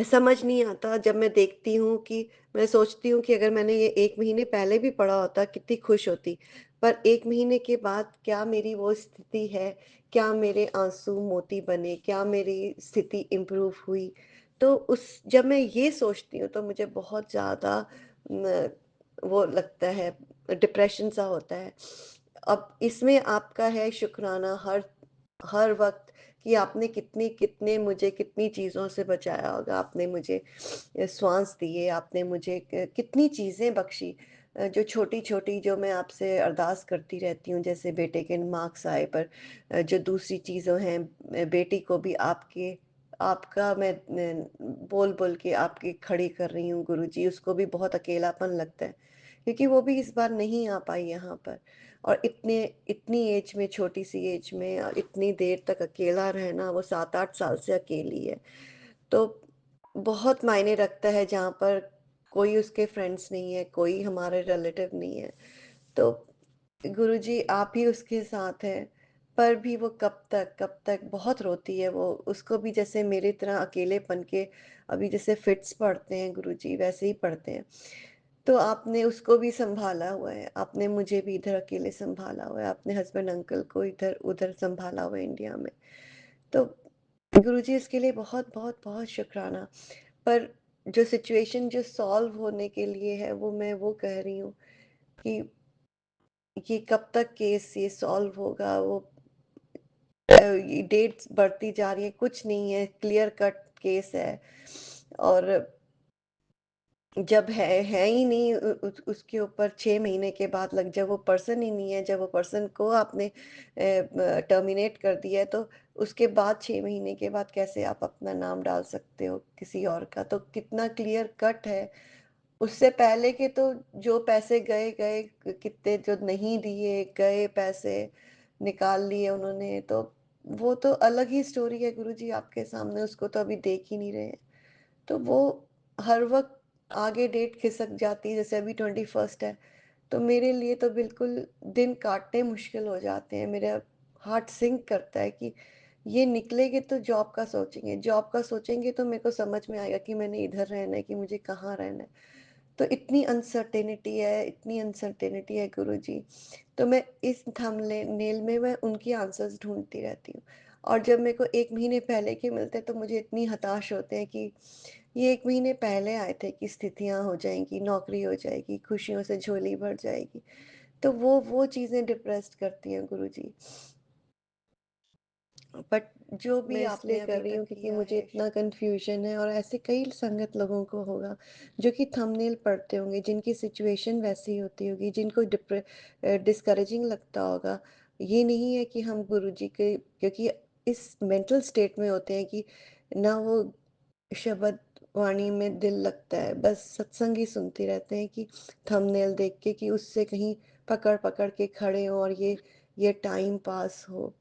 समझ नहीं आता जब मैं देखती हूँ कि मैं सोचती हूँ कि अगर मैंने ये 1 महीने पहले भी पढ़ा होता कितनी खुश होती। पर 1 महीने के बाद क्या मेरी वो स्थिति है? क्या मेरे आँसू मोती बने? क्या मेरी स्थिति इम्प्रूव हुई? तो उस जब मैं ये सोचती हूँ तो मुझे बहुत ज़्यादा न वो लगता है, डिप्रेशन सा होता है। अब इसमें आपका है शुक्राना हर हर वक़्त कि आपने कितने मुझे कितनी चीज़ों से बचाया होगा, आपने मुझे श्वास दिए, आपने मुझे कितनी चीज़ें बख्शी, जो छोटी-छोटी जो मैं आपसे अरदास करती रहती हूँ, जैसे बेटे के मार्क्स आए, पर जो दूसरी चीज़ें हैं, बेटी को भी आपका मैं बोल-बोल के आपकी खड़ी कर रही हूँ गुरुजी, उसको भी बहुत अकेलापन लगता है, क्योंकि वो भी इस बार नहीं आ पाई यहाँ पर। और इतनी एज में, छोटी-सी एज में इतनी देर तक अकेला रहना, वो 7-8 साल से अकेली है। तो बहुत मायने रखता है जहाँ पर कोई उसके फ्रेंड्स नहीं है, कोई हमारे रिलेटिव नहीं है। तो गुरुजी आप ही उसके साथ हैं, पर भी वो कब तक बहुत रोती है वो, उसको भी जैसे मेरी तरह अकेलेपन के अभी जैसे फिट्स पड़ते हैं गुरुजी, वैसे ही पड़ते हैं। तो आपने उसको भी सँभाला हुआ है, आपने मुझे भी इधर अकेले सँभाला हुआ है, आपने हस्बैंड अंकल को इधर-उधर सँभाला हुआ है इंडिया में। तो गुरुजी इसके लिए बहुत-बहुत बहुत शुकराना। पर जो सिचुएशन जो सॉल्व होने के लिए है, वो मैं वो कह रही हूँ कि ये कब तक केस ये सॉल्व होगा, वो ये डेट्स बढ़ती जा रही है, कुछ नहीं है, क्लियर कट केस है। और जब है ही नहीं, उसके ऊपर 6 महीने के बाद लग, जब वो पर्सन ही नहीं है, जब वो पर्सन को आपने टर्मिनेट कर दिया है, तो उसके बाद 6 महीने के बाद कैसे आप अपना नाम डाल सकते हो किसी और का? तो कितना क्लियर कट है। उससे पहले के तो जो पैसे गए कितने जो नहीं दिए, गए पैसे, निकाल लिए उन्होंने, तो वो तो अलग ही स्टोरी है गुरुजी आपके सामने, उसको तो अभी देख ही नहीं रहे हैं। तो वो हर वक़्त आगे डेट खिसक जाती है, जैसे अभी 21st है, तो मेरे लिए तो बिल्कुल दिन काटने मुश्किल हो जाते हैं। मेरा हार्ट सिंक करता है कि ये निकलेंगे तो जॉब का सोचेंगे तो मेरे को समझ में आएगा कि मैंने इधर रहना है कि मुझे कहाँ रहना है। तो इतनी अनसर्टेनिटी है गुरुजी। तो मैं इस थंबनेल में मैं उनकी आंसर्स ढूँढती रहती हूँ। और जब मेरे को 1 महीने पहले के मिलते हैं तो मुझे इतनी हताश होते हैं कि ये 1 महीने पहले आए थे कि स्थितियाँ हो जाएँगी, नौकरी हो जाएगी, खुशियों से झोली भर जाएगी। तो वो चीज़ें डिप्रेस्ड करती हैं गुरुजी। बट जो भी मैं आपने इसलिए अभी कर रही तक हूँ क्योंकि किया मुझे है, इतना कन्फ्यूज़न है और ऐसे कई संगत लोगों को होगा, जो कि थंबनेल पढ़ते होंगे, जिनकी सिचुएशन वैसी होती होगी, जिनको डिस्करेजिंग लगता होगा। ये नहीं है कि हम गुरुजी के, क्योंकि इस मेंटल स्टेट में होते हैं कि ना वो शब्द वाणी में दिल लगता है, बस सत्संग ही सुनते रहते हैं कि थंबनेल देख के कि उससे कहीं पकड़-पकड़ के खड़े हों और ये टाइम पास हो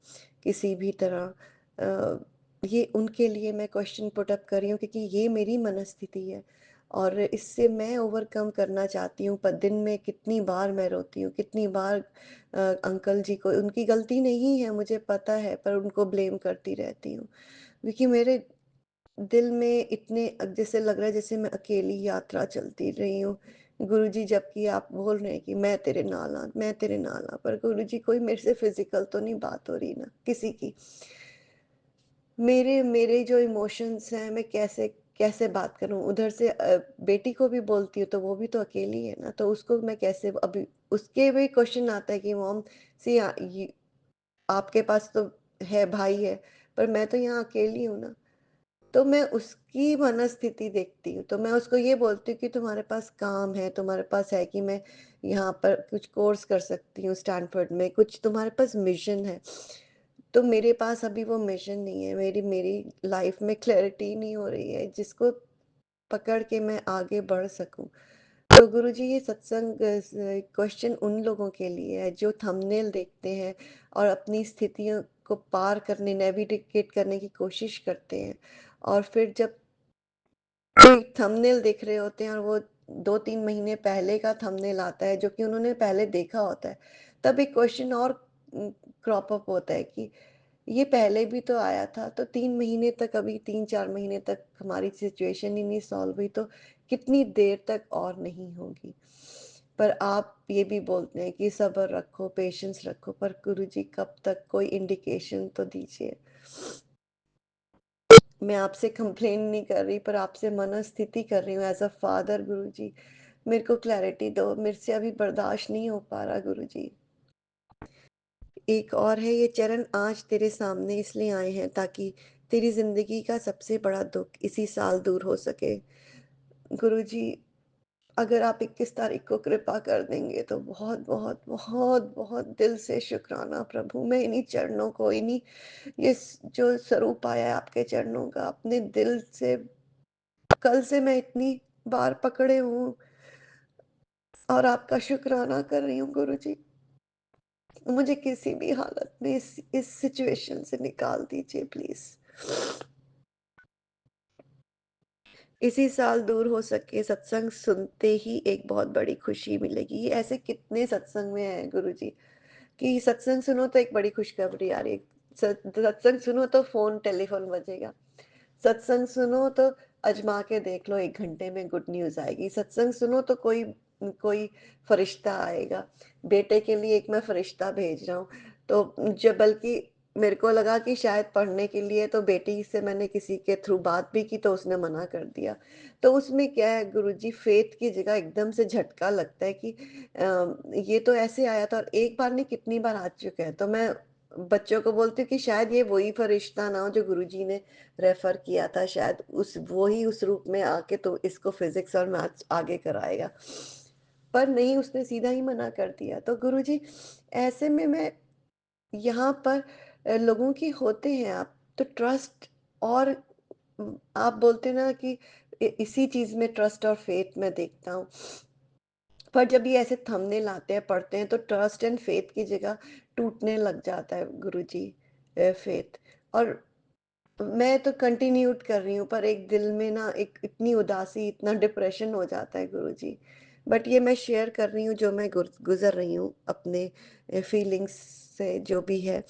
किसी भी तरह। ये उनके लिए मैं क्वेश्चन पुट अप कर रही हूँ क्योंकि ये मेरी मनस्थिति है और इससे मैं ओवरकम करना चाहती हूँ। पर दिन में कितनी बार मैं रोती हूँ, कितनी बार अंकल जी को उनकी गलती नहीं है मुझे पता है, पर उनको ब्लेम करती रहती हूँ। क्योंकि मेरे दिल में इतने जैसे लग रहा है जैसे मैं अकेली यात्रा चलती रही हूँ। गुरुजी जबकि आप बोल रहे हैं कि मैं तेरे नाल हाँ, मैं तेरे नाल हाँ, पर गुरुजी कोई मेरे से फिज़िकल तो नहीं बात हो रही ना किसी की। मेरे मेरे जो इमोशंस हैं मैं कैसे कैसे बात करूँ? उधर से बेटी को भी बोलती हूँ तो वो भी तो अकेली है ना, तो उसको मैं कैसे अभी उसके भी क्वेश्चन आता है कि मॉम सी ये आपके पास तो है भाई है, पर मैं तो यहाँ अकेली हूँ ना। तो मैं उसकी मनस्थिति देखती हूँ, तो मैं उसको ये बोलती हूँ कि तुम्हारे पास काम है, तुम्हारे पास है कि मैं यहाँ पर कुछ कोर्स कर सकती हूँ स्टैनफोर्ड में, कुछ तुम्हारे पास मिशन है। तो मेरे पास अभी वो मिशन नहीं है, मेरी मेरी लाइफ में क्लैरिटी नहीं हो रही है, जिसको पकड़ के मैं आगे बढ़ सकूँ। तो गुरुजी ये सत्संग क्वेश्चन उन लोगों के लिए है जो थंबनेल देखते हैं और अपनी स्थितियों को पार करने नेविगेट करने की कोशिश करते हैं और फिर जब कोई थंबनेल देख रहे होते हैं और वो 2-3 महीने पहले का थंबनेल आता है जो कि उन्होंने पहले देखा होता है, तब एक क्वेश्चन और क्रॉप अप होता है कि ये पहले भी तो आया था, तो 3 महीने तक अभी 3-4 महीने तक हमारी सिचुएशन ही नहीं सॉल्व हुई, तो कितनी देर तक और नहीं होगी। पर आप ये भी बोलते हैं कि सब्र रखो, पेशेंस रखो, पर गुरुजी कब तक कोई इंडिकेशन तो दीजिए। मैं आपसे कंप्लेन नहीं कर रही पर आपसे मनस्थिति कर रही हूँ एज़ अ फादर गुरुजी। मेरे को क्लैरिटी दो, मेरे से अभी बर्दाश्त नहीं हो पा रहा गुरुजी। एक और है ये चरण आज तेरे सामने इसलिए आए हैं ताकि तेरी ज़िंदगी का सबसे बड़ा दुःख इसी साल दूर हो सके। गुरुजी अगर आप 21 तारीख को कृपा कर देंगे तो बहुत-बहुत, बहुत-बहुत दिल से शुकराना प्रभु। मैं इन्हीं चरणों को ये जो स्वरूप आया है आपके चरणों का अपने दिल से कल से मैं इतनी बार पकड़े हूँ और आपका शुक्राना कर रही हूँ गुरुजी। मुझे किसी भी हालत में इस सिचुएशन से निकाल दीजिए प्लीज़। इसी साल दूर हो सके सत्संग सुनते ही एक बहुत बड़ी खुशी मिलेगी। ऐसे कितने सत्संग में हैं गुरुजी कि सत्संग सुनो तो एक बड़ी खुशखबरी आ रही है। सत्संग सुनो तो टेलीफ़ोन बजेगा। सत्संग सुनो तो आज़मा के देख लो 1 घंटे में गुड न्यूज़ आएगी। सत्संग सुनो तो कोई कोई फ़रिश्ता आएगा। बेटे के लिए एक मैं फ़रिश्ता भेज रहा हूँ। तो जो बल्कि मेरे को लगा कि शायद पढ़ने के लिए तो बेटी से मैंने किसी के थ्रू बात भी की तो उसने मना कर दिया। तो उसमें क्या है गुरुजी फ़ेथ की जगह एकदम से झटका लगता है कि ये तो ऐसे आया था और एक बार नहीं कितनी बार आ चुका है। तो मैं बच्चों को बोलती हूँ कि शायद ये वही फ़रिश्ता ना हो जो गुरुजी ने रेफर किया था शायद उस वो ही उस रूप में आके तो इसको फिजिक्स और मैथ्स आगे कराएगा। पर नहीं उसने सीधा ही मना कर दिया। तो गुरुजी ऐसे में मैं यहाँ पर लोगों की होते हैं आप तो ट्रस्ट और आप बोलते हैं ना कि इसी चीज़ में ट्रस्ट और फेथ मैं देखता हूँ। पर जब ये ऐसे थंबनेल आते हैं, पढ़ते हैं तो ट्रस्ट एंड फेथ की जगह टूटने लग जाता है गुरुजी फेथ और मैं तो कंटिन्यूड कर रही हूँ पर एक दिल में ना एक इतनी उदासी, इतना डिप्रेशन हो जाता है गुरुजी। बट ये मैं शेयर कर रही हूँ जो मैं गुज़र रही हूँ अपने फीलिंग्स से जो भी है।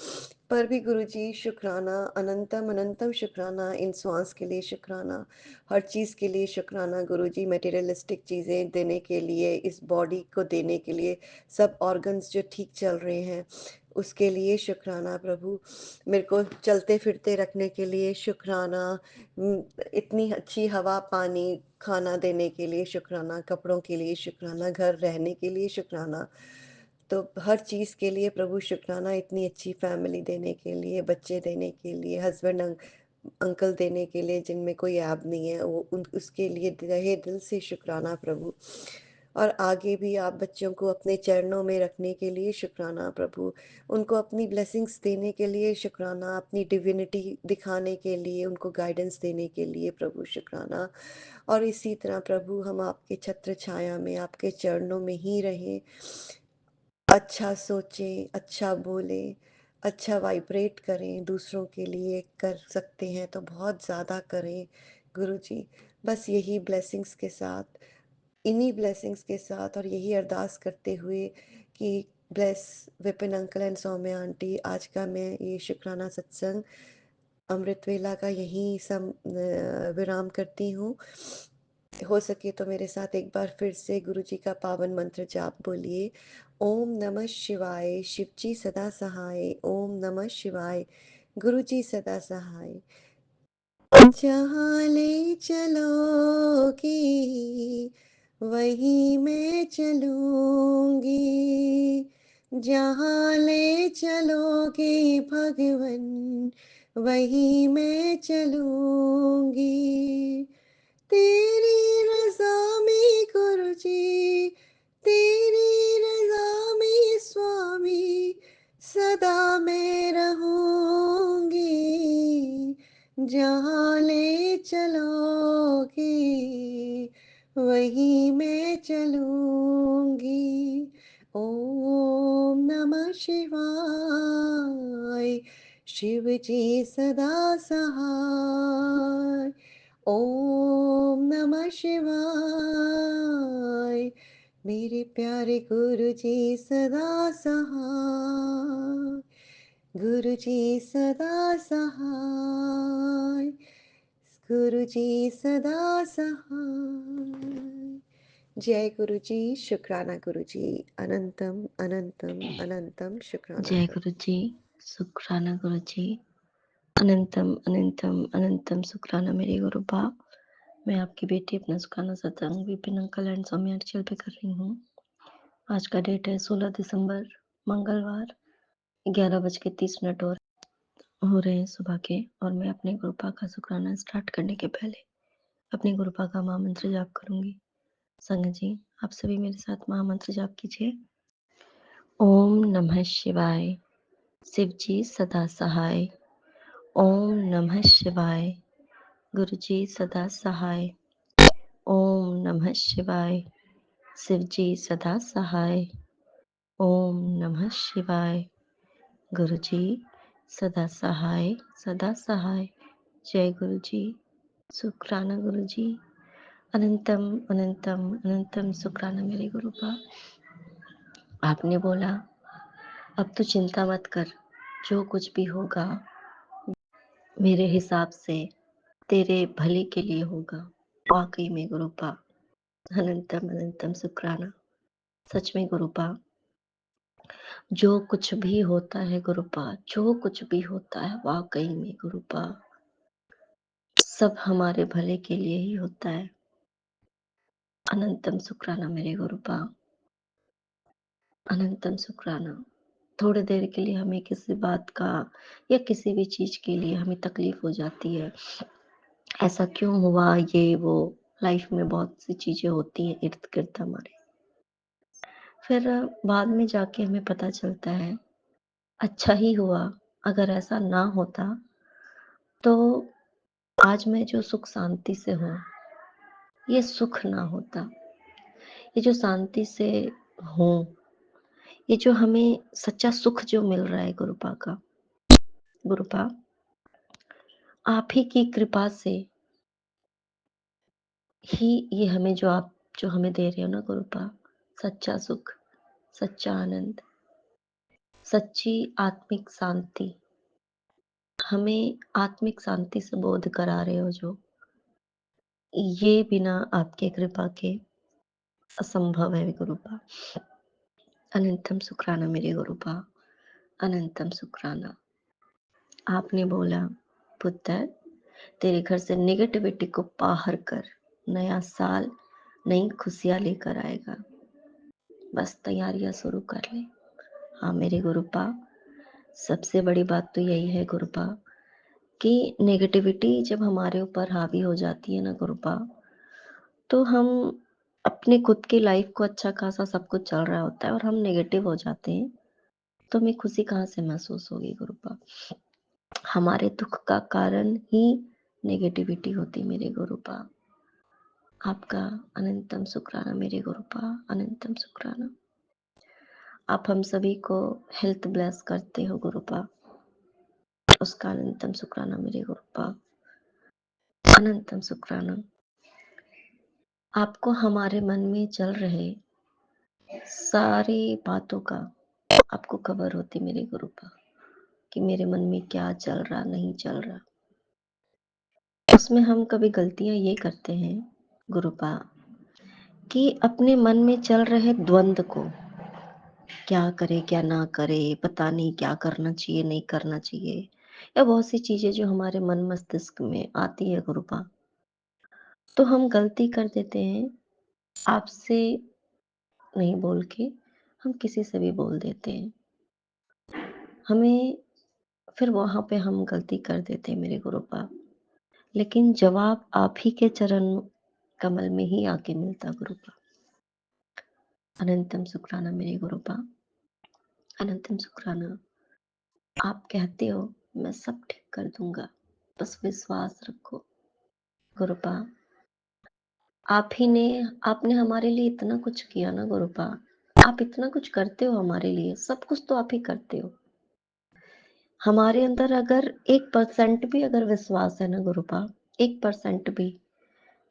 पर भी गुरुजी शुक्राना, अनंतम अनंतम शुक्राना, इन श्वास के लिए शुक्राना, हर चीज़ के लिए शुक्राना गुरुजी मटेरियलिस्टिक चीज़ें देने के लिए, इस बॉडी को देने के लिए, सब ऑर्गन्स जो ठीक चल रहे हैं, उसके लिए शुक्राना प्रभु। मेरे को चलते-फिरते रखने के लिए शुक्राना, इतनी अच्छी हवा, पानी, खाना देने के लिए शुक्राना, कपड़ों के लिए शुक्राना, घर रहने के लिए शुक्राना। तो हर चीज़ के लिए प्रभु शुक्राना, इतनी अच्छी फैमिली देने के लिए, बच्चे देने के लिए, हस्बैंड अंकल देने के लिए जिनमें कोई ऐब नहीं है, वो उन उसके लिए तहे दिल से शुक्राना प्रभु। और आगे भी आप बच्चों को अपने चरणों में रखने के लिए शुक्राना प्रभु। उनको अपनी ब्लेसिंग्स देने के लिए शुक्राना, अपनी डिविनिटी दिखाने के लिए, उनको गाइडेंस देने के लिए प्रभु शुक्राना। और इसी तरह प्रभु हम आपके छत्र छाया में, आपके चरणों में ही रहें, अच्छा सोचें, अच्छा बोलें, अच्छा वाइब्रेट करें, दूसरों के लिए कर सकते हैं तो बहुत ज़्यादा करें गुरुजी। बस यही ब्लेसिंग्स के साथ, इन्हीं ब्लेसिंग्स के साथ और यही अरदास करते हुए कि bless Vipin uncle and Saumya aunty, आज का मैं ये शुक्राना सत्संग अमृत वेला का यहीं विराम करती हूँ। हो सके तो मेरे साथ एक बार फिर से गुरु जी का पावन मंत्र जाप बोलिए। ओम नमः शिवाय, शिव जी सदा सहाय। ओम नमः शिवाय, गुरु जी सदा सहाय। जहाँ ले चलोगी वहीं मैं चलूंगी, जहाँ ले चलोगे भगवन वहीं मैं चलूंगी। तेरी रज़ा में गुरुजी, तेरी रज़ा में स्वामी, सदा मैं रहूंगी, जहाँ ले चलोगे वहीं मैं चलूंगी। ओम नमः शिवाय, शिव जी सदा सहाय। ओम नमः शिवाय, मेरे प्यारे गुरु जी सदा सहाय। गुरु जी सदा सहाय, गुरु जी सदा सहाय। जय गुरु जी, शुक्राना गुरु जी। अनंतम अनंतम अनंतम शुक्राना जय प्रभु। गुरु जी, शुक्राना गुरु जी। अनंतम अनंतम अनंतम शुक्राना मेरे गुरु बाप। मैं आपकी बेटी अपना शुक्राना सत्संग Vipin uncle and Saumya channel पे कर रही हूँ। आज का डेट है 16 दिसंबर मंगलवार, 11:30 और हो रहे हैं सुबह के। और मैं अपने गुरुपा का शुक्राना स्टार्ट करने के पहले अपने गुरुपा का महामंत्र जाप करूंगी। संगत जी, आप सभी मेरे साथ महामंत्र जाप कीजिए। ओम नमः शिवाय, शिव जी सदा सहाय। ओम नमः शिवाय, गुरु जी सदा सहाय। ओम नमः शिवाय, शिव जी सदा सहाय। ओम नमः शिवाय, गुरु जी सदा सहाय, सदा सहाय। जय गुरु जी, शुक्राना गुरु जी। अनंतम अनंतम अनंतम शुक्राना मेरे गुरु का। आपने बोला अब तो चिंता मत कर, जो कुछ भी होगा मेरे हिसाब से तेरे भले के लिए होगा। वाकई में गुरुपा, अनंतम अनंतम शुक्राना। सच में गुरुपा, जो कुछ भी होता है गुरुपा, जो कुछ भी होता है वाकई में गुरुपा, सब हमारे भले के लिए ही होता है। अनंतम शुक्राना मेरे गुरुपा, अनंतम शुक्राना। थोड़ी देर के लिए हमें किसी बात का या किसी भी चीज के लिए हमें तकलीफ हो जाती है, ऐसा क्यों हुआ, ये वो। लाइफ में बहुत सी चीजें होती हैं इर्द गिर्द हमारे। फिर बाद में जाके हमें पता चलता है अच्छा ही हुआ। अगर ऐसा ना होता तो आज मैं जो सुख शांति से हूँ, ये सुख ना होता। ये जो शांति से हूँ, ये जो हमें सच्चा सुख जो मिल रहा है गुरुपा का, गुरुपा आप ही की कृपा से ही ये हमें जो आप जो हमें दे रहे हो ना गुरुपा, सच्चा सुख, सच्चा आनंद, सच्ची आत्मिक शांति, हमें आत्मिक शांति से बोध करा रहे हो जो, ये बिना आपके कृपा के असंभव है गुरुपा। अनंतम शुक्राना मेरे गुरुपा, अनंतम शुक्राना। आपने बोला पुत्र, तेरे घर से नेगेटिविटी को बाहर कर, नया साल नई खुशियां लेकर आएगा। बस तैयारियां शुरू कर ले। हाँ मेरे गुरुपा, सबसे बड़ी बात तो यही है गुरुपा कि नेगेटिविटी जब हमारे ऊपर हावी हो जाती है ना गुरुपा, तो हम अपने खुद की लाइफ को अच्छा खासा सब कुछ चल रहा होता है और हम नेगेटिव हो जाते हैं, तो हमें खुशी कहाँ से महसूस होगी गुरुपा? हमारे दुख का कारण ही नेगेटिविटी होती मेरे गुरुपा। आपका अनंतम शुक्राना मेरे गुरुपा, अनंतम शुक्राना। आप हम सभी को हेल्थ ब्लेस करते हो गुरुपा, उसका अनंतम शुक्राना मेरे गुरुपा, अनंतम शुक्राना। आपको हमारे मन में चल रहे सारी बातों का आपको खबर होती मेरे गुरुपा, कि मेरे मन में क्या चल रहा नहीं चल रहा। उसमें हम कभी गलतियां ये करते हैं गुरुपा, कि अपने मन में चल रहे द्वंद्व को, क्या करे क्या ना करे, पता नहीं क्या करना चाहिए नहीं करना चाहिए, या बहुत सी चीजें जो हमारे मन मस्तिष्क में आती है गुरुपा, तो हम गलती कर देते हैं, आपसे नहीं बोल के हम किसी से भी बोल देते हैं। हमें फिर वहां पे हम गलती कर देते हैं मेरे गुरुपा, लेकिन जवाब आप ही के चरण कमल में ही आके मिलता गुरुपा। अनंतम शुक्राना मेरे गुरुपा, अनंतम शुक्राना। आप कहते हो मैं सब ठीक कर दूंगा, बस विश्वास रखो गुरुपा। आपने हमारे लिए इतना कुछ किया ना गुरुपा, आप इतना कुछ करते हो हमारे लिए, सब कुछ तो आप ही करते हो। हमारे अंदर अगर 1% भी अगर विश्वास है ना गुरुपा, 1% भी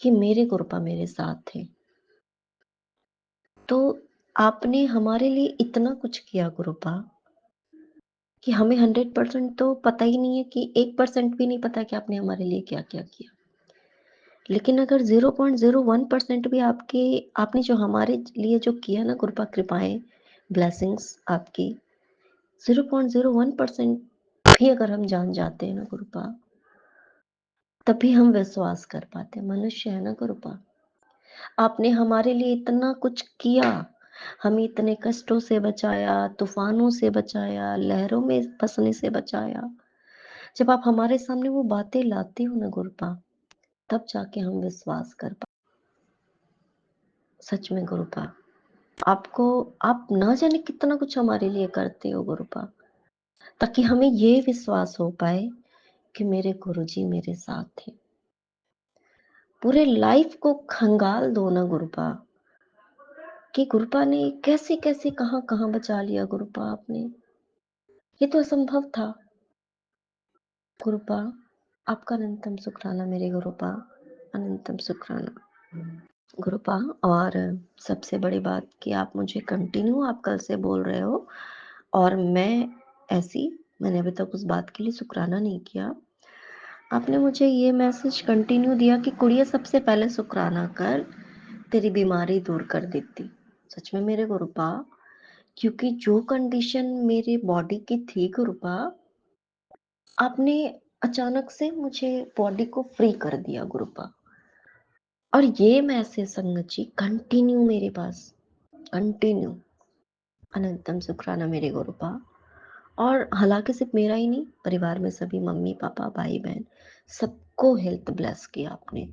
कि मेरे गुरुपा मेरे साथ है, तो आपने हमारे लिए इतना कुछ किया गुरुपा, कि हमें 100% तो पता ही नहीं है, कि 1% भी नहीं पता कि आपने हमारे लिए क्या क्या किया। लेकिन अगर 0.01% भी आपने जो हमारे लिए जो किया ना गुरुपा, कृपाएं, ब्लेसिंग्स आपकी 0.01% भी अगर हम जान जाते हैं ना गुरुपा, तभी हम विश्वास कर पाते हैं। मनुष्य है ना गुरुपा, आपने हमारे लिए इतना कुछ किया, हमें इतने कष्टों से बचाया, तूफानों से बचाया, लहरों में फंसने से बचाया। जब आप हमारे सामने वो बातें लाते हो ना गुरुपा, तब जाके हम विश्वास कर पा। सच में गुरुपा, आप ना जाने कितना कुछ हमारे लिए करते हो गुरुपा, ताकि हमें ये विश्वास हो पाए कि मेरे गुरुजी मेरे साथ हैं। पूरे लाइफ को खंगाल दो ना गुरुपा, कि गुरुपा ने कैसे कैसे कहाँ कहाँ बचा लिया गुरुपा आपने, ये तो असंभव था गुरुपा। आपका अनंतम शुक्राना मेरे गुरुपा, अनंतम शुक्राना गुरुपा। और सबसे बड़ी बात कि आप मुझे कंटिन्यू आप कल से बोल रहे हो, और मैंने अभी तक उस बात के लिए शुक्राना नहीं किया। आपने मुझे ये मैसेज कंटिन्यू दिया कि कुड़िया सबसे पहले शुक्राना कर, तेरी बीमारी दूर कर देती। सच में मेरे गुरुपा, क्योंकि जो कंडीशन मेरे बॉडी की थी गुरुपा, आपने अचानक से मुझे बॉडी को फ्री कर दिया गुरुपा। और ये मैसेज संगत जी कंटिन्यू मेरे पास, कंटिन्यू। अनंतम शुक्राना मेरे गुरुपा। और हालांकि सिर्फ मेरा ही नहीं, परिवार में सभी मम्मी पापा भाई बहन सबको हेल्थ ब्लेस किया आपने।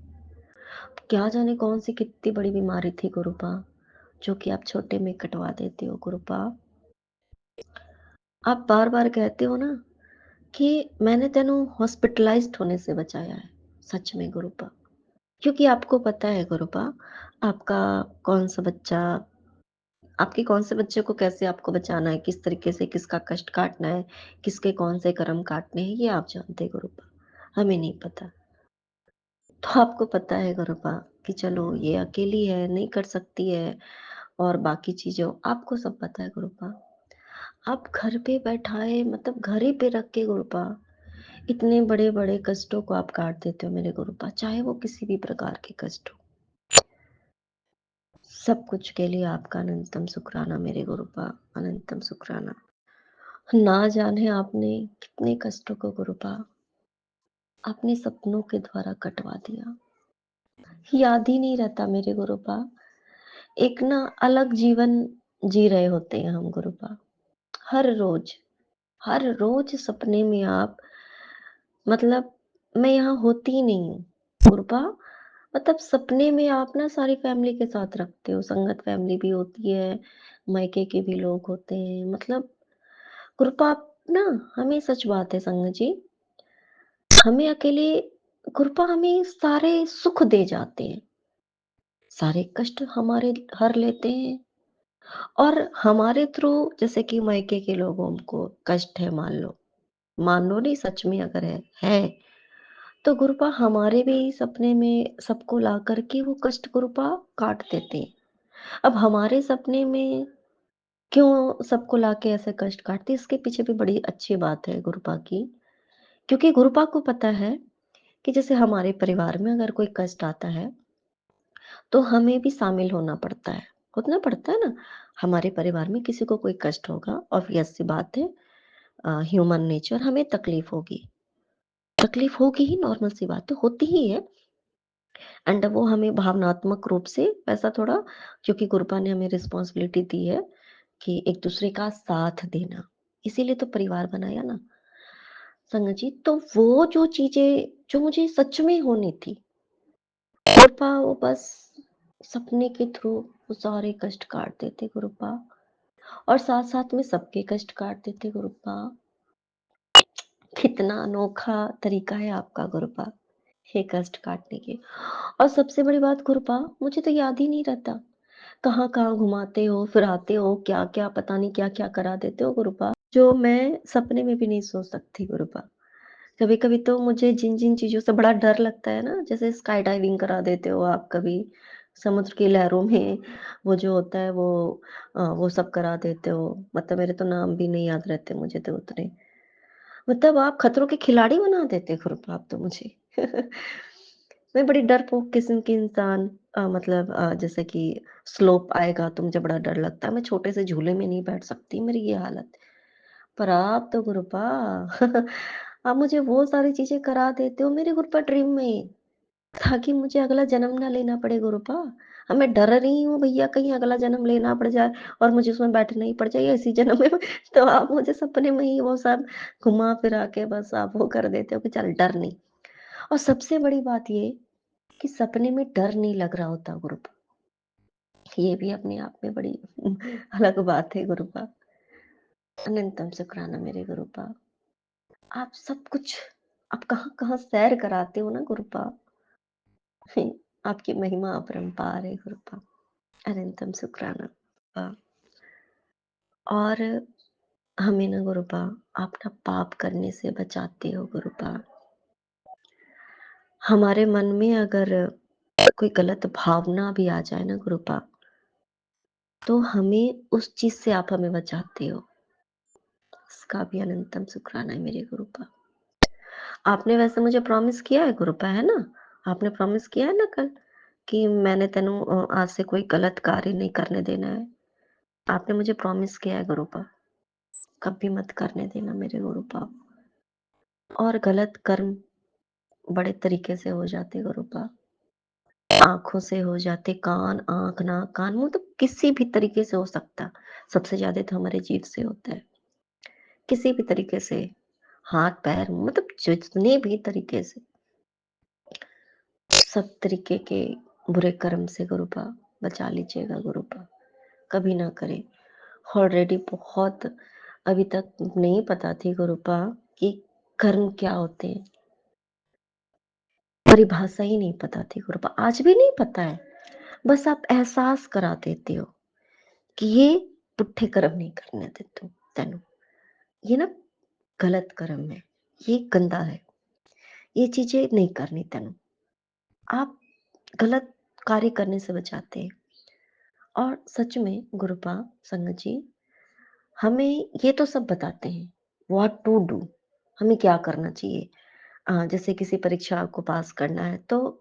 क्या जाने कौन सी कितनी बड़ी बीमारी थी गुरुपा, जो कि आप छोटे में कटवा देते हो गुरुपा। आप बार बार कहते हो ना कि मैंने तेनू हॉस्पिटलाइज्ड होने से बचाया है। सच में गुरुपा, क्योंकि आपको पता है गुरुपा, आपका कौन सा बच्चा, आपके कौन से बच्चे को कैसे आपको बचाना है, किस तरीके से किसका कष्ट काटना है, किसके कौन से कर्म काटने हैं, ये आप जानते हैं गुरुपा, हमें नहीं पता। तो आपको पता है गुरुपा कि चलो ये अकेली है, नहीं कर सकती है, और बाकी चीज़ें आपको सब पता है गुरुपा। आप घर पे बैठाए, मतलब घर ही पे रख के गुरुपा, इतने बड़े बड़े कष्टों को आप काट देते हो मेरे गुरुपा, चाहे वो किसी भी प्रकार के कष्ट हो। सब कुछ के लिए आपका अनंतम शुक्राना मेरे गुरुपा, अनंतम शुक्राना। ना जाने आपने कितने कष्टों को गुरुपा अपने सपनों के द्वारा कटवा दिया, याद ही नहीं रहता मेरे गुरुपा। एक ना अलग जीवन जी रहे होते हैं हम गुरुपा। हर रोज, हर रोज सपने में आप, मतलब मैं यहाँ होती ही नहीं हूँ गुरुपा, मतलब सपने में आप ना सारी फैमिली के साथ रखते हो, संगत फैमिली भी होती है, मायके के भी लोग होते हैं, मतलब कृपा ना, हमें सच बात है संगत जी, हमें अकेले कृपा हमें सारे सुख दे जाते हैं, सारे कष्ट हमारे हर लेते हैं और हमारे थ्रू, जैसे कि मायके के लोगों को कष्ट है, मान लो नहीं, सच में अगर है तो गुरुपा हमारे भी सपने में सबको ला करके वो कष्ट गुरुपा काट देते हैं। अब हमारे सपने में क्यों सबको लाके ऐसे कष्ट काटते, इसके पीछे भी बड़ी अच्छी बात है गुरुपा की। क्योंकि गुरुपा को पता है कि जैसे हमारे परिवार में अगर कोई कष्ट आता है तो हमें भी शामिल होना पड़ता है ना। हमारे परिवार में किसी को कोई कष्ट होगा, ऑब्वियस सी बात है, ह्यूमन नेचर, हमें तकलीफ होगी ही, नॉर्मल सी बात है, होती ही है। एंड वो हमें भावनात्मक रूप से वैसा थोड़ा, क्योंकि गुरुपा ने हमें रिस्पॉन्सिबिलिटी दी है कि एक दूसरे का साथ देना, इसीलिए तो परिवार बनाया ना संगत जी। तो वो जो चीजें जो मुझे सच में होनी थी, गुरुपा वो बस सपने के थ्रू वो सारे कष्ट काट देते गुरुपा, और साथ साथ में सबके कष्ट काट देते गुरुपा। कितना अनोखा तरीका है आपका गुरुपा, ये कष्ट काटने के। और सबसे बड़ी बात गुरुपा, मुझे तो याद ही नहीं रहता कहाँ-कहाँ घुमाते हो, फिराते हो, क्या-क्या पता नहीं क्या-क्या करा देते हो गुरुपा, जो मैं सपने में भी नहीं सोच सकती गुरुपा। कभी-कभी तो मुझे जिन-जिन चीज़ों से बड़ा डर लगता है ना, जैसे स्काई डाइविंग करा देते हो आप कभी, समुद्र की लहरों में वो जो होता है वो सब करा देते हो। मतलब मेरे तो नाम भी नहीं याद रहते मुझे तो उतने। मतलब आप खतरों के खिलाड़ी बना देते हो गुरुपा आप तो मुझे। मैं बड़ी डरपोक किस्म की इंसान, मतलब जैसे कि स्लोप आएगा तो मुझे बड़ा डर लगता है, मैं छोटे से झूले में नहीं बैठ सकती, मेरी ये हालत है। पर आप तो गुरुपा आप मुझे वो सारी चीजें करा देते हो मेरे गुरुपा ड्रीम में, ताकि मुझे अगला जन्म ना लेना पड़े गुरुपा। अब मैं डर रही हूँ भैया कहीं अगला जन्म लेना पड़ जाए और मुझे उसमें बैठना ही पड़ जाए इसी जन्म में। तो आप मुझे सपने में ही वो सब घुमा फिरा के बस आप वो कर देते हो कि चल डर नहीं। और सबसे बड़ी बात ये कि सपने में डर नहीं लग रहा होता गुरुपा, ये भी अपने आप में बड़ी अलग बात है गुरुपा। अनंतम शुक्राना मेरे गुरुपा, आप सब कुछ, आप कहाँ-कहाँ सैर कराते हो ना गुरुपा। आपकी महिमा अपरंपार है गुरुपा, अनंतम शुक्राना। और हमें ना गुरुपा, आप ना पाप करने से बचाते हो गुरुपा। हमारे मन में अगर कोई गलत भावना भी आ जाए ना गुरुपा, तो हमें उस चीज से आप हमें बचाते हो, इसका भी अनंतम शुक्राना है मेरे गुरुपा। आपने वैसे मुझे प्रॉमिस किया है गुरुपा, है ना, आपने प्रॉमिस किया है ना कल कि मैंने तेनू आज से कोई गलत कार्य नहीं करने देना है। आपने मुझे प्रॉमिस किया है गुरुपा, कभी मत करने देना मेरे गुरुपा। और गलत कर्म बड़े तरीके से हो जाते गुरुपा, आंखों से हो जाते, कान, आंख, नाक, कान, मुंह, तो किसी भी तरीके से हो सकता। सबसे ज्यादा तो हमारे जीभ से होता है, किसी भी तरीके से, हाथ पैर, मतलब जितने भी तरीके से, सब तरीके के बुरे कर्म से गुरुपा बचा लीजिएगा गुरुपा, कभी ना करें। ऑलरेडी बहुत अभी तक नहीं पता थी गुरुपा कि कर्म क्या होते हैं, परिभाषा ही नहीं पता थी गुरुपा, आज भी नहीं पता है। बस आप एहसास करा देते हो कि ये पुट्ठे कर्म नहीं करने देते तेनू, ये ना गलत कर्म है, ये गंदा है, ये चीजें नहीं करनी तेनू, आप गलत कार्य करने से बचाते हैं। और सच में गुरुपा संगत जी, हमें ये तो सब बताते हैं व्हाट टू डू, हमें क्या करना चाहिए। जैसे किसी परीक्षा को पास करना है तो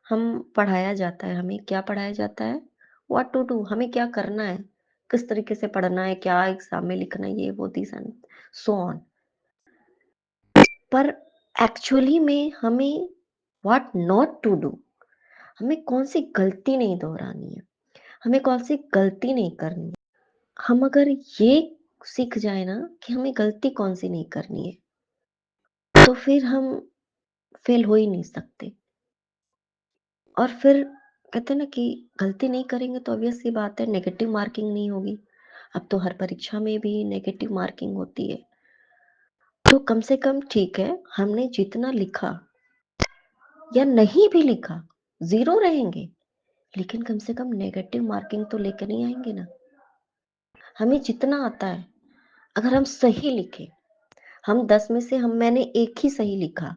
हम पढ़ाया जाता है, हमें क्या पढ़ाया जाता है, व्हाट टू डू, हमें क्या करना है, किस तरीके से पढ़ना है, क्या एग्जाम में लिखना है, ये वो दिस एंड सो ऑन। पर एक्चुअली में हमें व्हाट नॉट टू डू, हमें कौन सी गलती नहीं दोहरानी है, हमें कौन सी गलती नहीं करनी है। हम अगर ये सीख जाए ना कि हमें गलती कौन सी नहीं करनी है, तो फिर हम फेल हो ही नहीं सकते। और फिर कहते हैं ना कि गलती नहीं करेंगे तो ऑब्वियस सी बात है नेगेटिव मार्किंग नहीं होगी। अब तो हर परीक्षा में भी नेगेटिव मार्किंग होती है। तो कम से कम ठीक है, हमने जितना लिखा या नहीं भी लिखा, 0 रहेंगे, लेकिन कम से कम नेगेटिव मार्किंग तो लेके नहीं आएँगे ना। हमें जितना आता है, अगर हम सही लिखें, हम 10 में से मैंने 1 ही सही लिखा,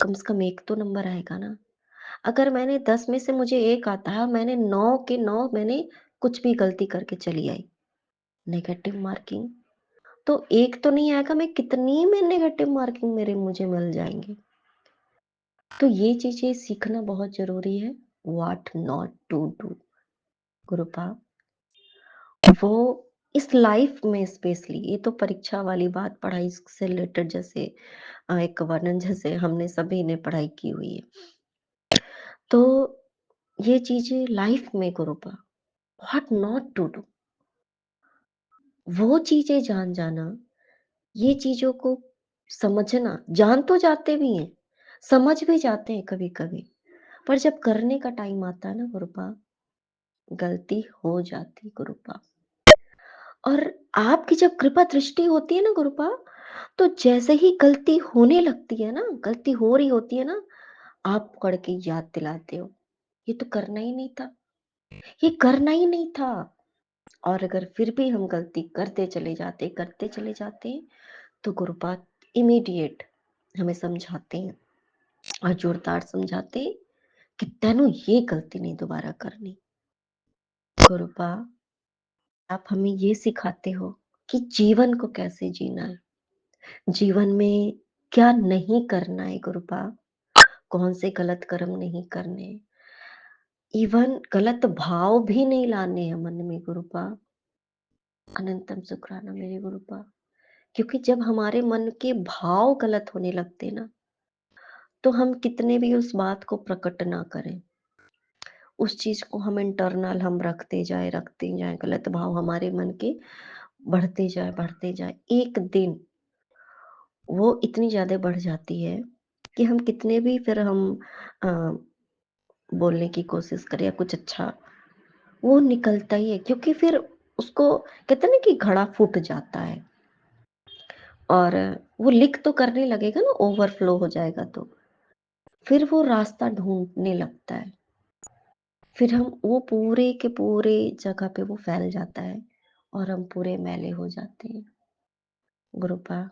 कम से कम 1 तो नंबर आएगा ना। अगर मैंने 10 में से मुझे 1 आता है और मैंने 9 के 9 मैंने कुछ भी गलती करके चली आई, नेगेटिव मार्किंग, तो 1 तो नहीं आएगा, मैं कितनी में नेगेटिव मार्किंग मेरे मुझे मिल जाएँगे। तो ये चीज़ें सीखना बहुत ज़रूरी है, व्हाट नॉट टू डू गुरुपा। वो इस लाइफ में स्पेशली, ये तो परीक्षा वाली बात, पढ़ाई से रिलेटेड जैसे एक वर्णन जैसे हमने सभी ने पढ़ाई की हुई है। तो ये चीज़ें लाइफ में गुरुपा, व्हाट नॉट टू डू, वो चीज़ें जान जाना, ये चीज़ों को समझना, जान तो जाते भी हैं, समझ भी जाते हैं कभी-कभी, पर जब करने का टाइम आता है ना गुरुपा, गलती हो जाती गुरुपा। और आपकी जब कृपा दृष्टि होती है ना गुरुपा, तो जैसे ही गलती होने लगती है ना, गलती हो रही होती है ना, आप पकड़ के याद दिलाते हो, ये तो करना ही नहीं था, ये करना ही नहीं था। और अगर फिर भी हम गलती करते चले जाते, तो गुरुपा इमीडिएट हमें समझाते हैं और जोरदार समझाते कि तेनू ये गलती नहीं दोबारा करनी। गुरुपा, आप हमें ये सिखाते हो कि जीवन को कैसे जीना है, जीवन में क्या नहीं करना है गुरुपा, कौन से गलत कर्म नहीं करने, इवन गलत भाव भी नहीं लाने हैं मन में गुरुपा। अनंतम शुक्राना मेरे गुरुपा, क्योंकि जब हमारे मन के भाव गलत होने लगते हैं ना, तो हम कितने भी उस बात को प्रकट ना करें, उस चीज को हम इंटरनल हम रखते जाए, गलत भाव हमारे मन के बढ़ते जाए, एक दिन वो इतनी ज़्यादा बढ़ जाती है कि हम कितने भी फिर हम अ, बोलने की कोशिश करें या कुछ अच्छा, वो निकलता ही है, क्योंकि फिर उसको कहते हैं ना कि घड़ा फूट जाता है और वो लीक तो करने लगेगा ना, ओवरफ्लो हो जाएगा तो फिर वो रास्ता ढूंढने लगता है, फिर हम वो पूरे के पूरे जगह पे वो फैल जाता है और हम पूरे मैले हो जाते हैं। गुरुपा,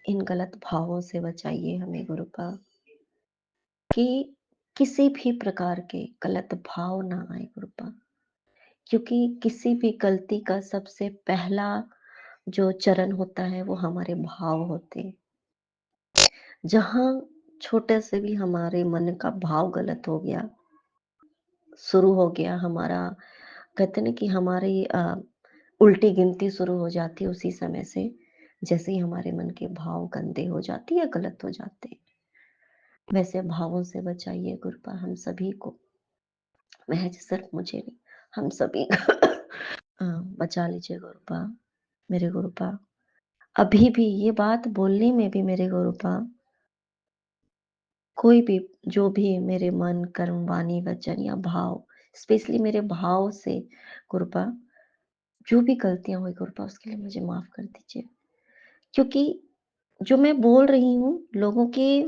इन गलत भावों से बचाइए हमें गुरुपा, कि किसी भी प्रकार के गलत भाव ना आए गुरुपा, क्योंकि किसी भी गलती का सबसे पहला जो चरण होता है वो हमारे भाव होते हैं। जहाँ छोटे से भी हमारे मन का भाव गलत हो गया, शुरू हो गया हमारा, कहते हैं ना कि हमारी उल्टी गिनती शुरू हो जाती है उसी समय से, जैसे ही हमारे मन के भाव गंदे हो जाते या गलत हो जाते हैं। वैसे भावों से बचाइए गुरुपा हम सभी को, महज सिर्फ मुझे नहीं, हम सभी बचा लीजिए गुरुपा, मेरे गुरुपा। अभी भी ये बात बोलने में भी मेरे गुरुपा, कोई भी जो भी मेरे मन, कर्म, वाणी, वचन या भाव, स्पेशली मेरे भाव से गुरुपा, जो भी गलतियाँ हुई गुरुपा उसके लिए मुझे माफ़ कर दीजिए। क्योंकि जो मैं बोल रही हूँ, लोगों के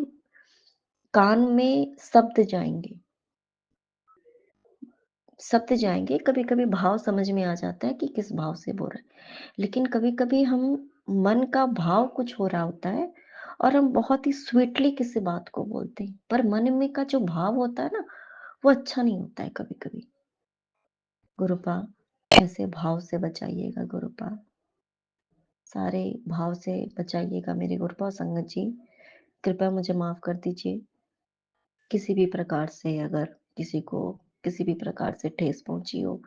कान में शब्द जाएँगे, कभी-कभी भाव समझ में आ जाता है कि किस भाव से बोल रहे हैं। लेकिन कभी-कभी हम मन का भाव कुछ हो रहा होता है और हम बहुत ही स्वीटली किसी बात को बोलते हैं, पर मन में का जो भाव होता है ना, वो अच्छा नहीं होता है कभी-कभी। गुरुपा, ऐसे भाव से बचाइएगा गुरुपा, सारे भाव से बचाइएगा मेरे गुरुपा और संगत जी, कृपया मुझे माफ़ कर दीजिए। किसी भी प्रकार से अगर किसी को किसी भी प्रकार से ठेस पहुँची हो,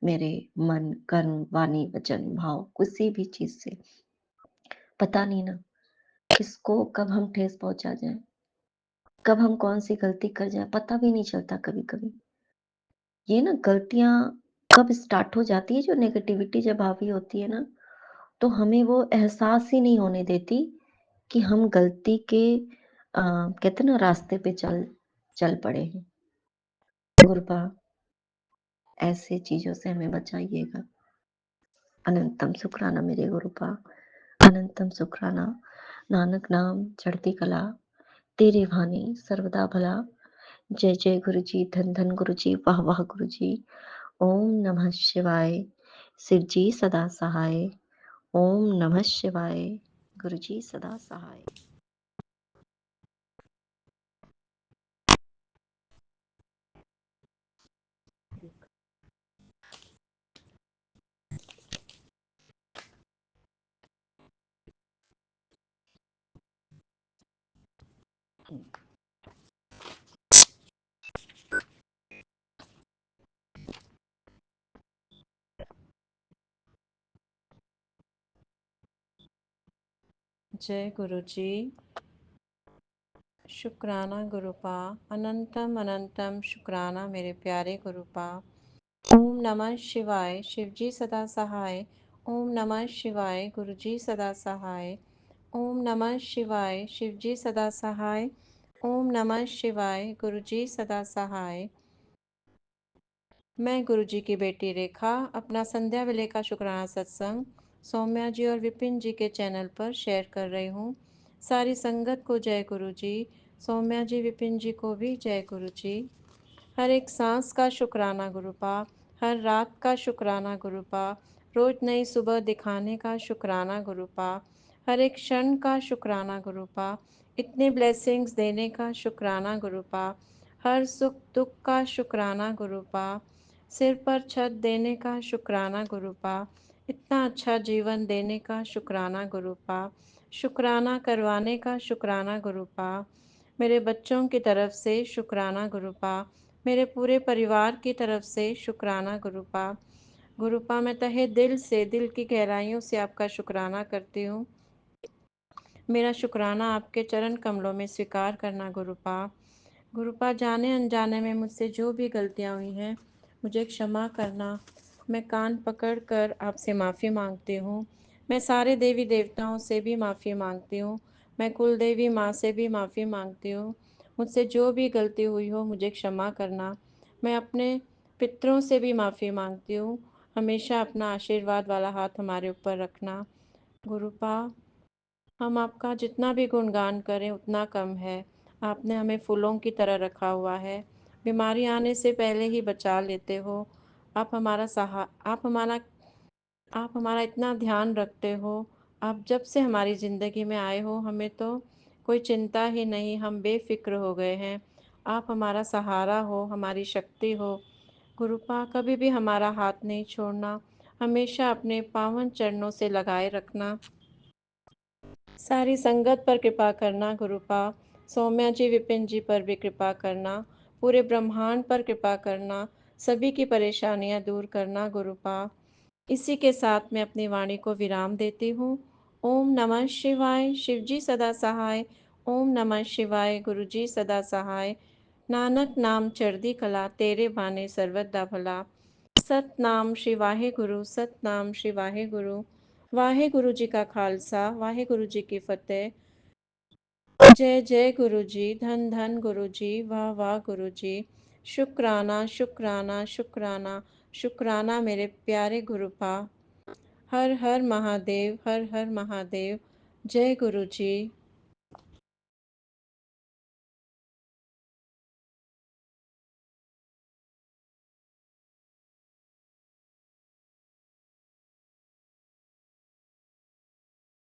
मेरे मन, कर्म, वाणी, वचन, भाव किसी भी चीज़ से, पता नहीं ना किसको कब हम ठेस पहुँचा जाएँ, कब हम कौन-सी गलती कर जाएँ, पता भी नहीं चलता कभी-कभी। ये ना गलतियाँ कब स्टार्ट हो जाती है, जो नेगेटिविटी जब हावी होती है ना, तो हमें वो एहसास ही नहीं होने देती कि हम गलती के कहते हैं ना रास्ते पे चल चल पड़े हैं। गुरुपा ऐसे चीज़ों से हमें बचाइएगा। अनंतम शुक्राना मेरे गुरुपा, अनंतम शुक्राना। नानक नाम चढ़ती कला, तेरे भाने सर्वदा भला। जय जय गुरु जी, धन धन गुरु जी, वाह वाह गुरु जी। ओम नमः शिवाय। शिव जी सदा सहाय। ओम नमः शिवाय। गुरु जी सदा सहाय। जय गुरु जी। शुक्राना गुरुपा, अनंतम अनंतम शुक्राना मेरे प्यारे गुरुपा। ओम नमः शिवाय, शिव जी सदा सहाय। ओम नमः शिवाय, गुरु जी सदा सहाय। ओम नमः शिवाय, शिव जी सदा सहाय। ओम नमः शिवाय, गुरु जी सदा सहाय। मैं गुरु जी की बेटी रेखा अपना संध्या वेले का शुक्राना सत्संग सौम्या जी और विपिन जी के चैनल पर शेयर कर रही हूँ। सारी संगत को जय गुरु जी, सौम्या जी विपिन जी को भी जय गुरु जी। हर एक सांस का शुक्राना गुरुपा, हर रात का शुक्राना गुरुपा, रोज नई सुबह दिखाने का शुक्राना गुरुपा, हर एक क्षण का शुक्राना गुरुपा, इतने ब्लेसिंग्स देने का शुक्राना गुरुपा, हर सुख दुख का शुक्राना गुरुपा, सिर पर छत देने का शुक्राना गुरुपा, इतना अच्छा जीवन देने का शुक्राना गुरुपा, शुक्राना करवाने का शुक्राना गुरुपा, मेरे बच्चों की तरफ से शुक्राना गुरुपा, मेरे पूरे परिवार की तरफ से शुक्राना गुरुपा। गुरुपा मैं तहे दिल से, दिल की गहराइयों से आपका शुक्राना करती हूँ। मेरा शुक्राना आपके चरण कमलों में स्वीकार करना गुरुपा। गुरुपा जाने अनजाने में मुझसे जो भी गलतियाँ हुई हैं मुझे क्षमा करना। मैं कान पकड़ कर आपसे माफ़ी मांगती हूँ। मैं सारे देवी देवताओं से भी माफ़ी मांगती हूँ। मैं कुल देवी माँ से भी माफ़ी मांगती हूँ। मुझसे जो भी गलती हुई हो मुझे क्षमा करना। मैं अपने पितरों से भी माफ़ी मांगती हूँ। हमेशा अपना आशीर्वाद वाला हाथ हमारे ऊपर रखना। गुरुपा हम आपका जितना भी गुणगान करें उतना कम है। आपने हमें फूलों की तरह रखा हुआ है। बीमारी आने से पहले ही बचा लेते हो। आप हमारा इतना ध्यान रखते हो। आप जब से हमारी ज़िंदगी में आए हो हमें तो कोई चिंता ही नहीं, हम बेफ़िक्र हो गए हैं। आप हमारा सहारा हो, हमारी शक्ति हो। गुरुपा कभी भी हमारा हाथ नहीं छोड़ना, हमेशा अपने पावन चरणों से लगाए रखना। सारी संगत पर कृपा करना गुरुपा, सौम्या जी विपिन जी पर भी कृपा करना, पूरे ब्रह्मांड पर कृपा करना, सभी की परेशानियां दूर करना गुरुपा। इसी के साथ मैं अपनी वाणी को विराम देती हूँ। ओम नमः शिवाय, शिव जी सदा सहाय। ओम नमः शिवाय, गुरु जी सदा सहाय। नानक नाम चढ़दी कला, तेरे बाने सर्वदा भला। सतनाम श्री वाहे गुरु, सतनाम श्री वाहे गुरु। वाहे गुरु जी का खालसा, वाहे गुरु जी की फतेह। जय जय गुरु जी, धन धन गुरु जी, वाह वाह गुरु जी। शुक्राना शुक्राना शुक्राना शुक्राना मेरे प्यारे गुरुपा। हर हर महादेव, हर हर महादेव। जय गुरु जी।